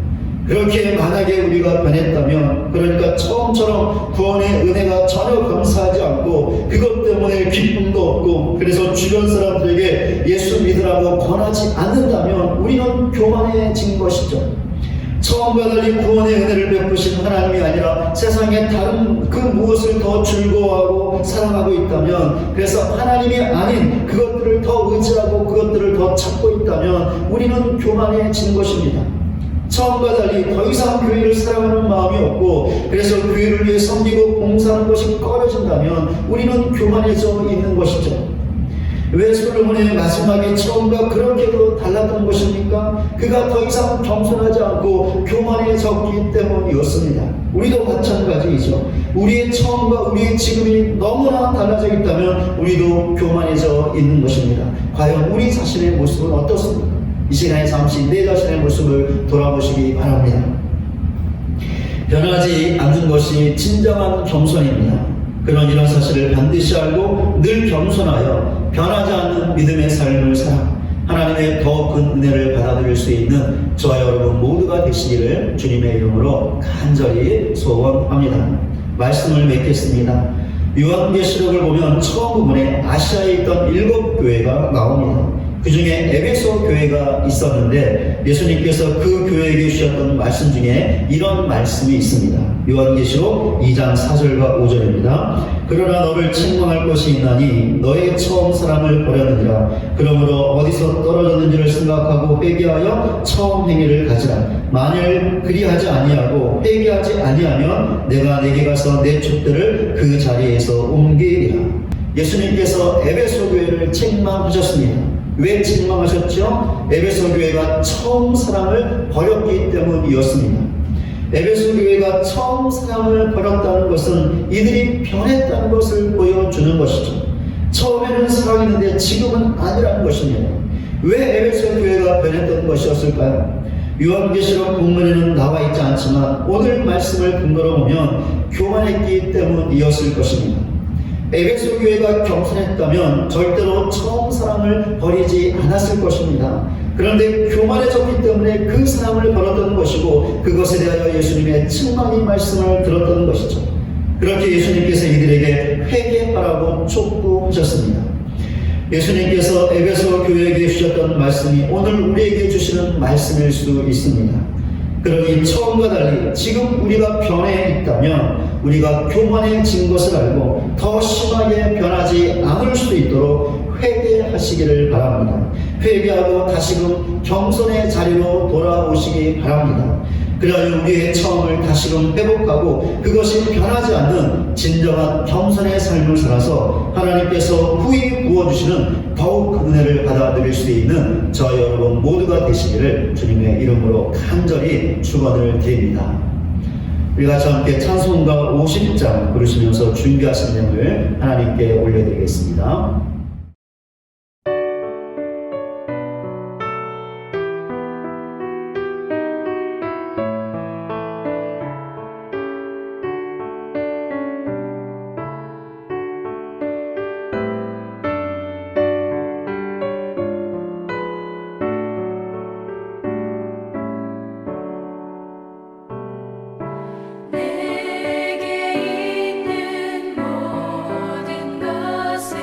그렇게 만약에 우리가 변했다면, 그러니까 처음처럼 구원의 은혜가 전혀 감사하지 않고 그것 때문에 기쁨도 없고 그래서 주변 사람들에게 예수 믿으라고 권하지 않는다면 우리는 교만해진 것이죠. 처음과 달리 구원의 은혜를 베푸신 하나님이 아니라 세상에 다른 그 무엇을 더 즐거워하고 사랑하고 있다면, 그래서 하나님이 아닌 그것들을 더 의지하고 그것들을 더 찾고 있다면 우리는 교만해진 것입니다. 처음과 달리 더 이상 교회를 사랑하는 마음이 없고 그래서 교회를 위해 섬기고 봉사하는 것이 꺼려진다면 우리는 교만해져 있는 것이죠. 왜 솔로몬의 마지막에 처음과 그렇게도 달랐던 것입니까? 그가 더 이상 겸손하지 않고 교만해졌기 때문이었습니다. 우리도 마찬가지이죠. 우리의 처음과 우리의 지금이 너무나 달라져 있다면 우리도 교만해져 있는 것입니다. 과연 우리 자신의 모습은 어떻습니까? 이 시간에 잠시 내 자신의 모습을 돌아보시기 바랍니다. 변하지 않는 것이 진정한 겸손입니다. 그런 이런 사실을 반드시 알고 늘 겸손하여 변하지 않는 믿음의 삶을 살아 하나님의 더 큰 은혜를 받아들일 수 있는 저와 여러분 모두가 되시기를 주님의 이름으로 간절히 소원합니다. 말씀을 맺겠습니다. 요한계시록을 보면 처음 부분에 아시아에 있던 7 교회가 나옵니다. 그 중에 에베소 교회가 있었는데 예수님께서 그 교회에게 주셨던 말씀 중에 이런 말씀이 있습니다. 요한계시록 2장 4절과 5절입니다. 그러나 너를 책망할 것이 있나니 너의 처음 사랑을 버렸느니라. 그러므로 어디서 떨어졌는지를 생각하고 회개하여 처음 행위를 가지라. 만일 그리하지 아니하고 회개하지 아니하면 내가 내게 가서 내 촛대를 그 자리에서 옮기리라. 예수님께서 에베소 교회를 책망하셨습니다. 왜 책망하셨죠? 에베소 교회가 처음 사랑을 버렸기 때문이었습니다. 에베소 교회가 처음 사랑을 버렸다는 것은 이들이 변했다는 것을 보여주는 것이죠. 처음에는 사랑했는데 지금은 아니라는 것입니다. 왜 에베소 교회가 변했던 것이었을까요? 요한계시록 본문에는 나와 있지 않지만 오늘 말씀을 근거로 보면 교만했기 때문이었을 것입니다. 에베소 교회가 겸손했다면 절대로 처음 사랑을 버리지 않았을 것입니다. 그런데 교만해졌기 때문에 그 사랑을 버렸던 것이고 그것에 대하여 예수님의 책망의 말씀을 들었던 것이죠. 그렇게 예수님께서 이들에게 회개하라고 촉구하셨습니다. 예수님께서 에베소 교회에게 주셨던 말씀이 오늘 우리에게 주시는 말씀일 수 있습니다. 그러니 처음과 달리 지금 우리가 변해 있다면 우리가 교만해진 것을 알고 더 심하게 변하지 않을 수 있도록 회개하시기를 바랍니다. 회개하고 다시금 겸손의 자리로 돌아오시기 바랍니다. 그래야 우리의 처음을 다시금 회복하고 그것이 변하지 않는 진정한 겸손의 삶을 살아서 하나님께서 후히 부어주시는 더욱 큰 은혜를 받아들일 수 있는 저 여러분 모두가 되시기를 주님의 이름으로 간절히 축원을 드립니다. 우리 같이 함께 찬송가 50장 부르시면서 준비하신 내용을 하나님께 올려드리겠습니다. 내게 있는 모든 것을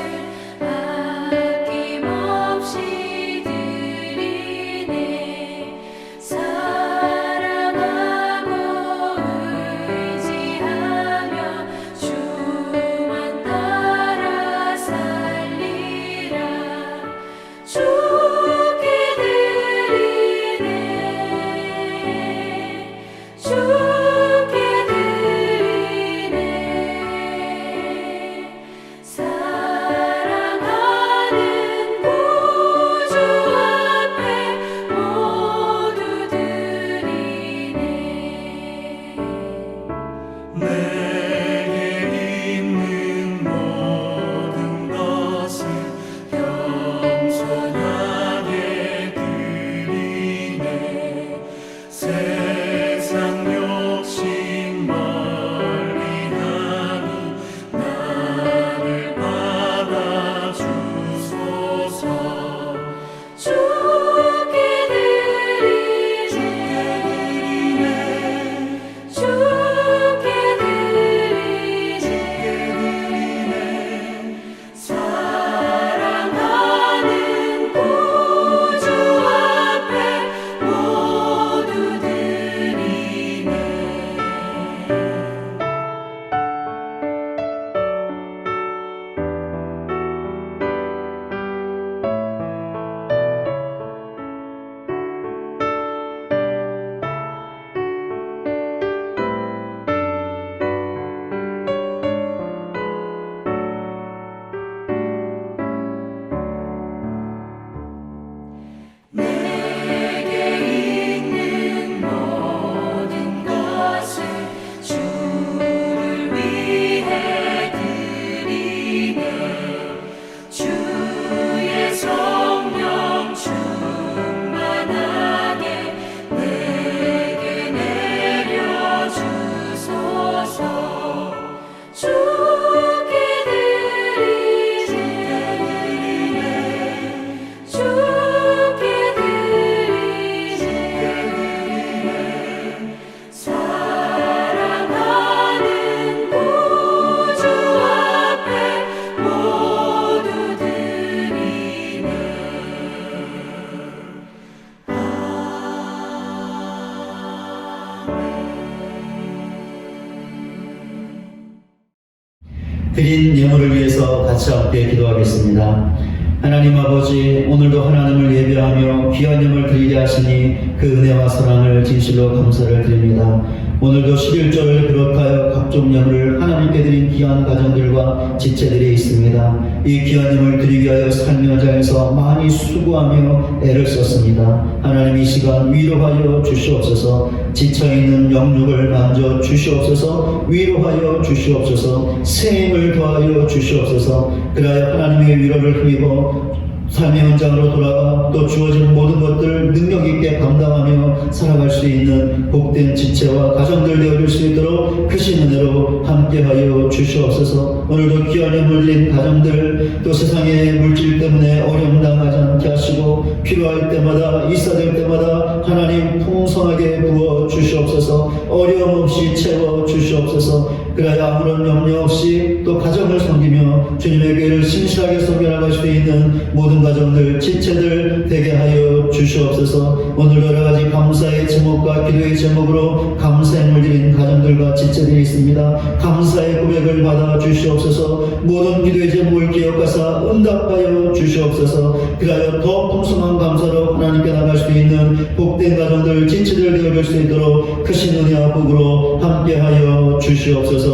드린 예물을 위해서 같이 함께 기도하겠습니다. 하나님 아버지, 오늘도 하나님을 예배하며 귀한 예물 드리게 하시니 그 은혜와 사랑을 진실로 감사를 드립니다. 오늘도 11조를 비롯하여 각종 예물을 하나님께 드린 귀한 가정들과 지체들이 있습니다. 이 귀한 예물 드리기 위하여 삶의 현장에서 많이 수고하며 애를 썼습니다. 하나님 이 시간 위로하여 주시옵소서. 지쳐있는 영육을 만져 주시옵소서. 위로하여 주시옵소서. 새 힘을 더하여 주시옵소서. 그리하여 하나님의 위로를 힘입어 삶의 현장으로 돌아가 또 주어진 모든 것들 능력 있게 감당하며 살아갈 수 있는 복된 지체와 가정들 되어줄 수 있도록 크신 은혜로 함께하여 주시옵소서. 오늘도 귀한 예물 드린 가정들, 또 세상의 물질 때문에 어려움 당하지 않게 하시고 필요할 때마다 있어야 될 때마다 하나님 풍성하게 부어 주시옵소서. 어려움 없이 채워 주시옵소서. 그래야 아무런 염려 없이 또 가정을 섬기며 주님의 교회를 신실하게 섬겨나갈 수 있는 모든 가정들, 지체들 되게 하여 주시옵소서. 오늘 여러 가지 감사의 제목과 기도의 제목으로 감사의 물 드린 가정들과 지체들이 있습니다. 감사의 고백을 받아 주시옵소서. 모든 기도의 제목을 기억하사 응답하여 주시옵소서. 그리하여 더 풍성한 감사로 하나님께 나갈 수 있는 복된 가정들, 지체들 되어줄 수 있도록 크신 은혜와 복으로 함께하여 주시옵소서.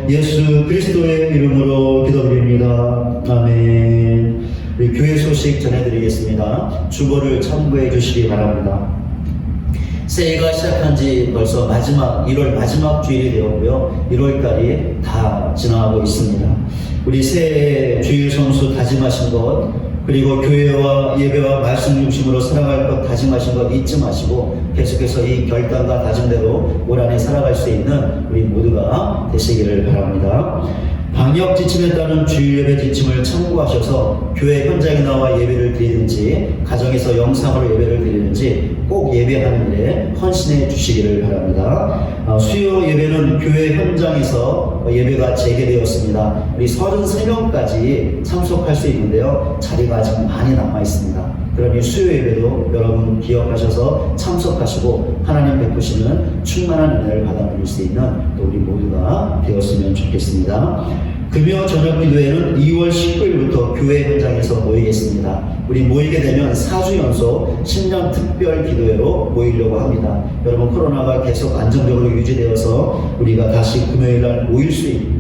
예수 그리스도의 이름으로 기도드립니다. 아멘. 우리 교회 소식 전해드리겠습니다. 주보를 참고해 주시기 바랍니다. 새해가 시작한 지 벌써 1월 마지막 주일이 되었고요. 1월달이 다 지나가고 있습니다. 우리 새해 주일 성수 다짐하신 것, 그리고 교회와 예배와 말씀 중심으로 살아갈 것 다짐하신 것 잊지 마시고 계속해서 이 결단과 다짐대로 올 한해 살아갈 수 있는 우리 모두가 되시기를 바랍니다. 방역 지침에 따른 주일 예배 지침을 참고하셔서 교회 현장에 나와 예배를 드리든지 가정에서 영상으로 예배를 드리든지 꼭 예배하는 일에 헌신해 주시기를 바랍니다. 수요 예배는 교회 현장에서 예배가 재개되었습니다. 우리 33명까지 참석할 수 있는데요. 자리가 아직 많이 남아 있습니다. 그러니 수요 예배도 여러분 기억하셔서 참석하시고 하나님 베푸시는 충만한 은혜를 받아 누릴 수 있는 또 우리 모두가 되었으면 좋겠습니다. 금요 저녁 기도회는 2월 19일부터 교회 현장에서 모이겠습니다. 우리 모이게 되면 4주 연속 신년 특별 기도회로 모이려고 합니다. 여러분 코로나가 계속 안정적으로 유지되어서 우리가 다시 금요일날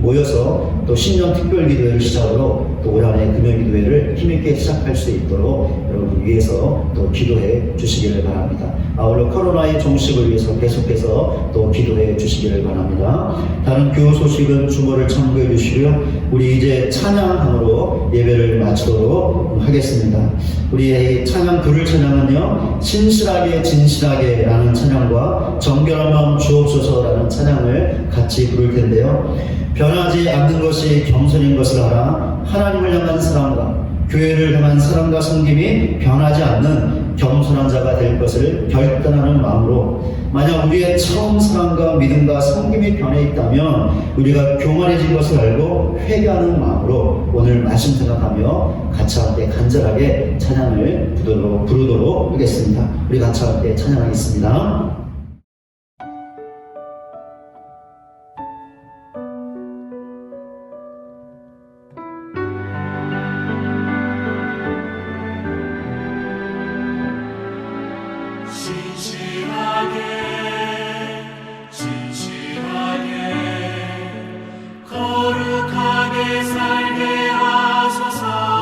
모여서 또 신년 특별 기도회를 시작으로 또 올 한해 금요 기도회를 힘있게 시작할 수 있도록 여러분 위해서 또 기도해 주시기를 바랍니다. 아울러 코로나의 종식을 위해서 계속해서 또 기도해 주시기를 바랍니다. 다른 교우 소식은 주보를 참고해 주시고요. 우리 이제 찬양으로 예배를 마치도록 하겠습니다. 우리의 찬양 부를 찬양은요, 신실하게 진실하게 라는 찬양과 정결한 마음 주옵소서 라는 찬양을 같이 부를 텐데요. 변하지 않는 것이 겸손인 것을 알아 하나님을 향한 사랑과 교회를 향한 사랑과 섬김이 변하지 않는 겸손한 자가 될 것을 결단하는 마음으로, 만약 우리의 처음 사랑과 믿음과 섬김이 변해 있다면 우리가 교만해진 것을 알고 회개하는 마음으로 오늘 말씀 생각하며 같이 함께 간절하게 찬양을 부르도록 하겠습니다. 우리 같이 함께 찬양하겠습니다. 거룩하게 살게 하소서.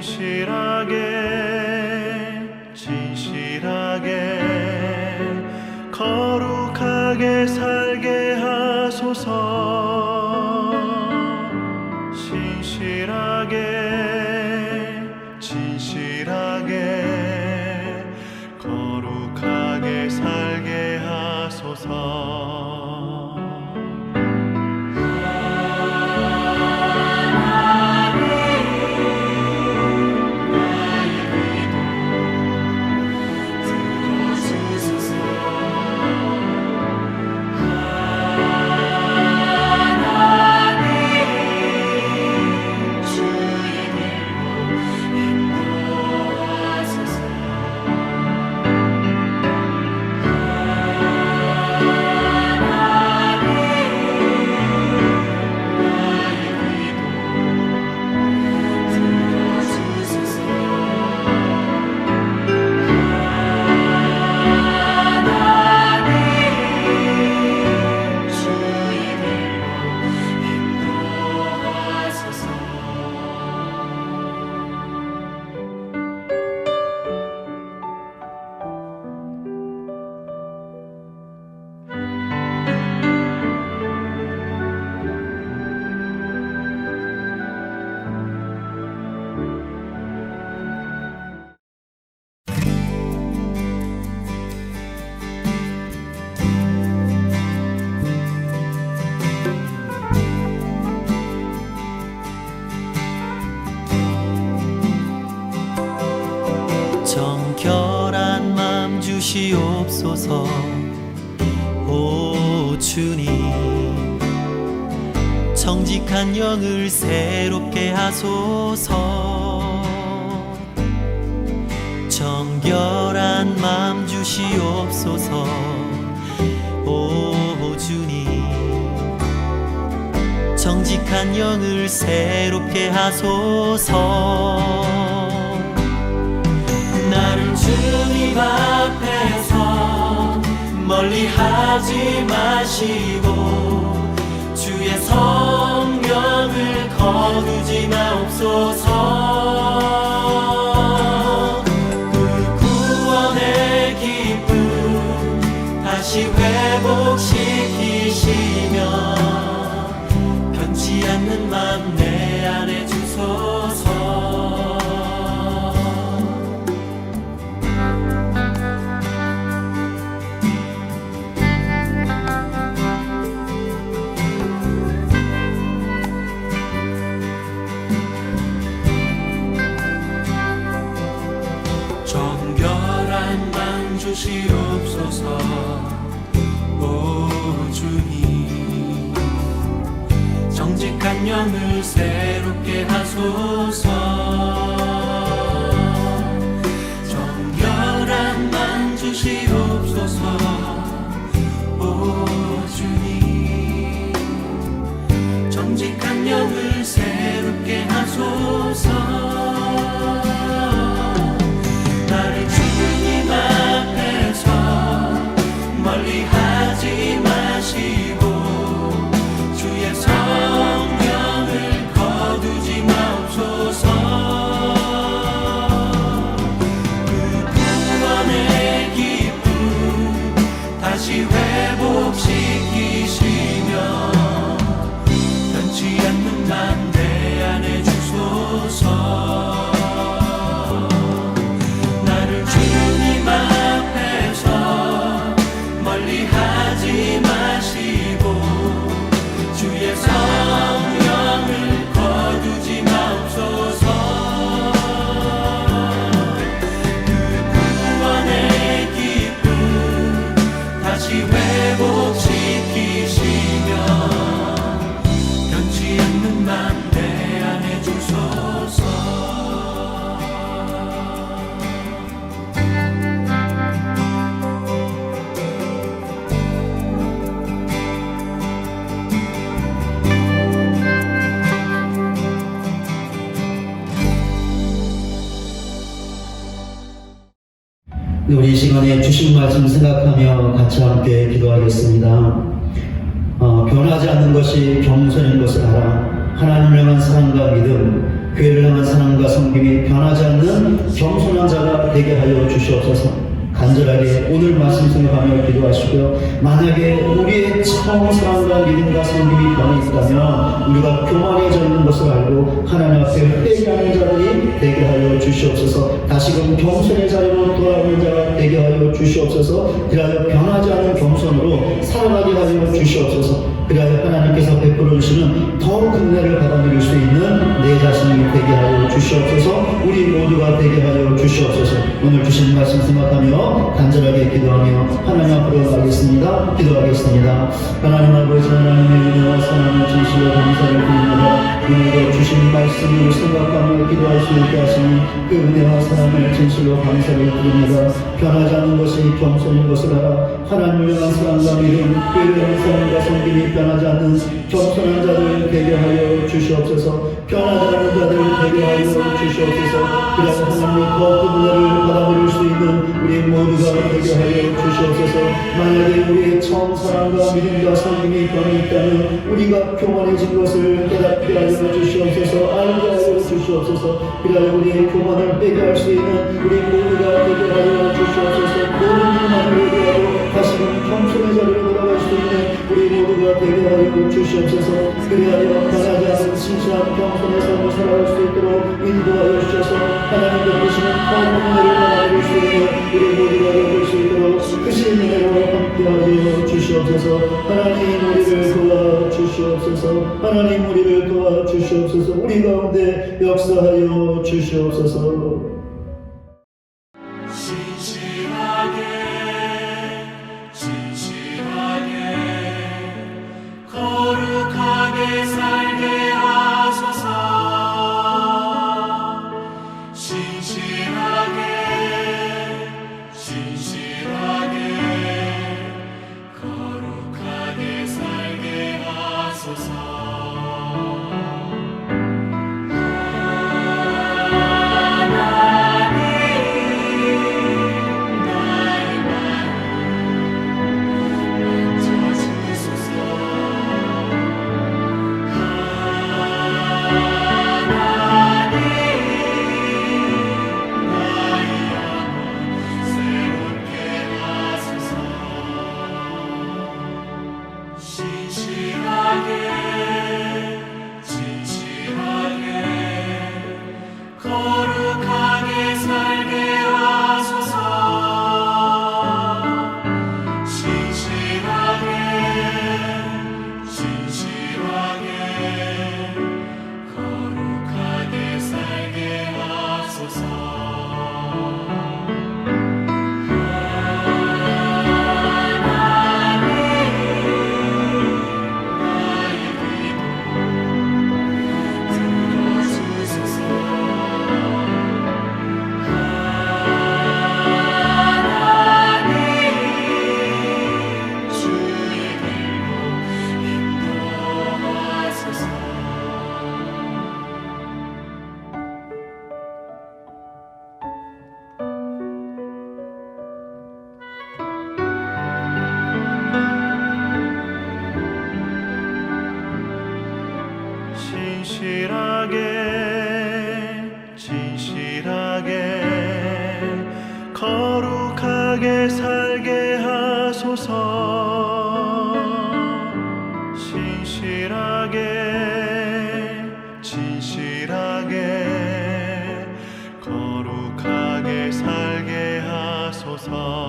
진실하게 거룩하게 살게 하소서. 진실하게 거룩하게 살게 하소서. 정결한 마음 주시옵소서. 오 주님, 정직한 영을 새롭게 하소서. 정결한 마음 주시옵소서. 오 주님, 정직한 영을 새롭게 하소서. 나를 주님 앞에서 멀리하지 마시고 주의 성령을 거두지 마옵소서. 그 구원의 기쁨 다시 회복시키시며 변치 않는 맘 내 안에 주소서. 정결한 맘 주시옵소서. 오 주님, 정직한 영을 새롭게 하소서. 정결한 맘 주시옵소서. 오 주님, 정직한 영을 새롭게 하소서. 나를 주님 앞에서 멀리하지 마시고 주의 성령을 거두지 마옵소서. 그 구원의 기쁨 다시 회복시키시며 변치 않는 맘 내 안에 주소서. 주님 앞에서 멀리하지 마시고 주의 성령을 거두지 마옵소서. 그 구원의 기쁨 다시 회복시키시며 변치 않는 맘 내 안에 주소서. 우리 이 시간에 주신 말씀 생각하며 같이 함께 기도하겠습니다. 변하지 않는 것이 겸손인 것을 알아 하나님을 향한 사랑과 믿음, 교회를 향한 사랑과 믿음과 섬김이 변하지 않는 겸손한 자가 되게 하여 주시옵소서. 간절하게 오늘 말씀 생각하며 기도하시고요. 만약에 우리의 청사랑과 믿음과 섬김이 변해 있다면 우리가 교만해져 있는 것을 알고 하나님 앞에 회개하는 자들이 되게 하여 주시옵소서. 다시금 겸손의 자리로 돌아오는 자가 되게 하여 주시옵소서. 그리하여 변하지 않은 겸손으로 살아가게 하여 주시옵소서. 그리하여 하나님께서 베풀어 주시는 더 큰 은혜를 받아들일 수 있는 내 자신이 되게 하여 주시옵소서. 우리 모두가 되게 하여 주시옵소서. 오늘 주신 말씀 생각하며 간절하게 기도하며 하나님 앞으로 가겠습니다. 기도하겠습니다. 하나님 아버지, 하나님의 은혜와 사랑을 진실로 감사를 드립니다. 오늘도 주신 말씀을 생각하며 기도할 수 있게 하시는 그 은혜와 사랑을 진실로 감사를 드립니다. 변하지 않는 것이 겸손인 것을 알아 하나님을 향한 사랑과 믿음, 교회의 사랑과 섬김이 변하지 않는 겸손한 자들 되게 하여 주시옵소서. 변하지 않는 자들 되게 하여 주시옵소서. 그래서 하나님의 더 은혜를 받아들일 수 있는 우리 모두가 되게 하여 주시옵소서. 만약에 우리의 처음 사랑과 믿음과 섬김이 변해 있다면 우리가 교만해진 것을 깨닫게 하여 주시옵소서. 알게 하여 주시옵소서. 그래야 우리의 교만을 빼게 할 수 있는 우리 모두가 되게 하여 주시옵소서. 모든 교만을 회개하고 다시금 겸손의 자리로 돌아갈 수 있는 우리 모두가 되게 하여 주시옵소서. 그리하여 변하지 않은 진실한 겸손의 삶을 살아갈 수 있도록 인도하여 주셔서 하나님 베푸시는 더 은혜를 받아들일 수 있는 우리 모두가 되실 수 있도록 크신 은혜로 함께하여 주시옵소서. 하나님 우리를 도와주시옵소서. 하나님 우리를 도와주시옵소서. 우리 가운데 역사하여 주시옵소서. 거룩하게 살게 하소서. 진실하게 거룩하게 살게 하소서. 거룩하게 살게 하소서. 진실하게 거룩하게 살게 하소서. 진실하게 거룩하게 살게 하소서. 진실하게 거룩하게 살게 하소서.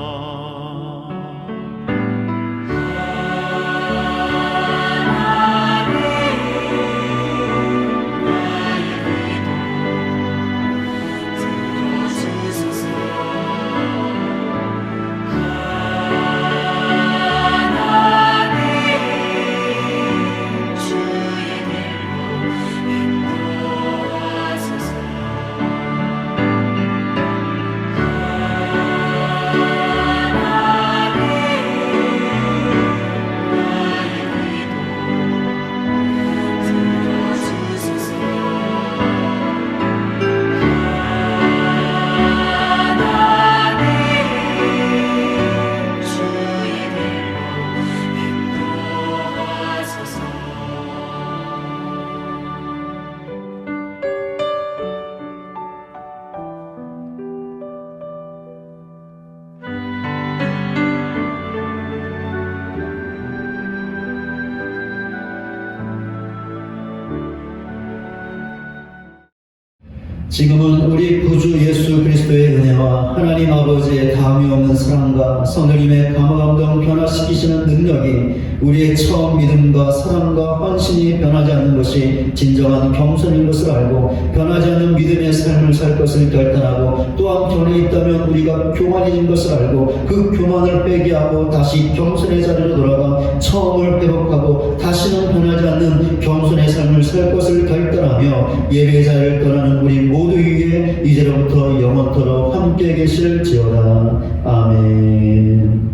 지금은 우리 구주 예수 그리스도의 은혜와 하나님 아버지의 다함이 없는 사랑과 성령님의 감화감동 변화시키시는 능력이 우리의 처음 믿음과 사랑과 헌신이 변하지 않는 것이 진정한 겸손인 것을 알고 변하지 않는 믿음의 삶을 살 것을 결단하고 또한 견해 있다면 우리가 교만해진 것을 알고 그 교만을 회개하고 다시 겸손의 자리로 돌아가 처음을 회복하고 다시는 변하지 않는 겸손의 삶을 살 것을 결단하며 예배의 자리를 떠나는 우리 모두 위에 이제로부터 영원토록 함께 계실지어다. 아멘.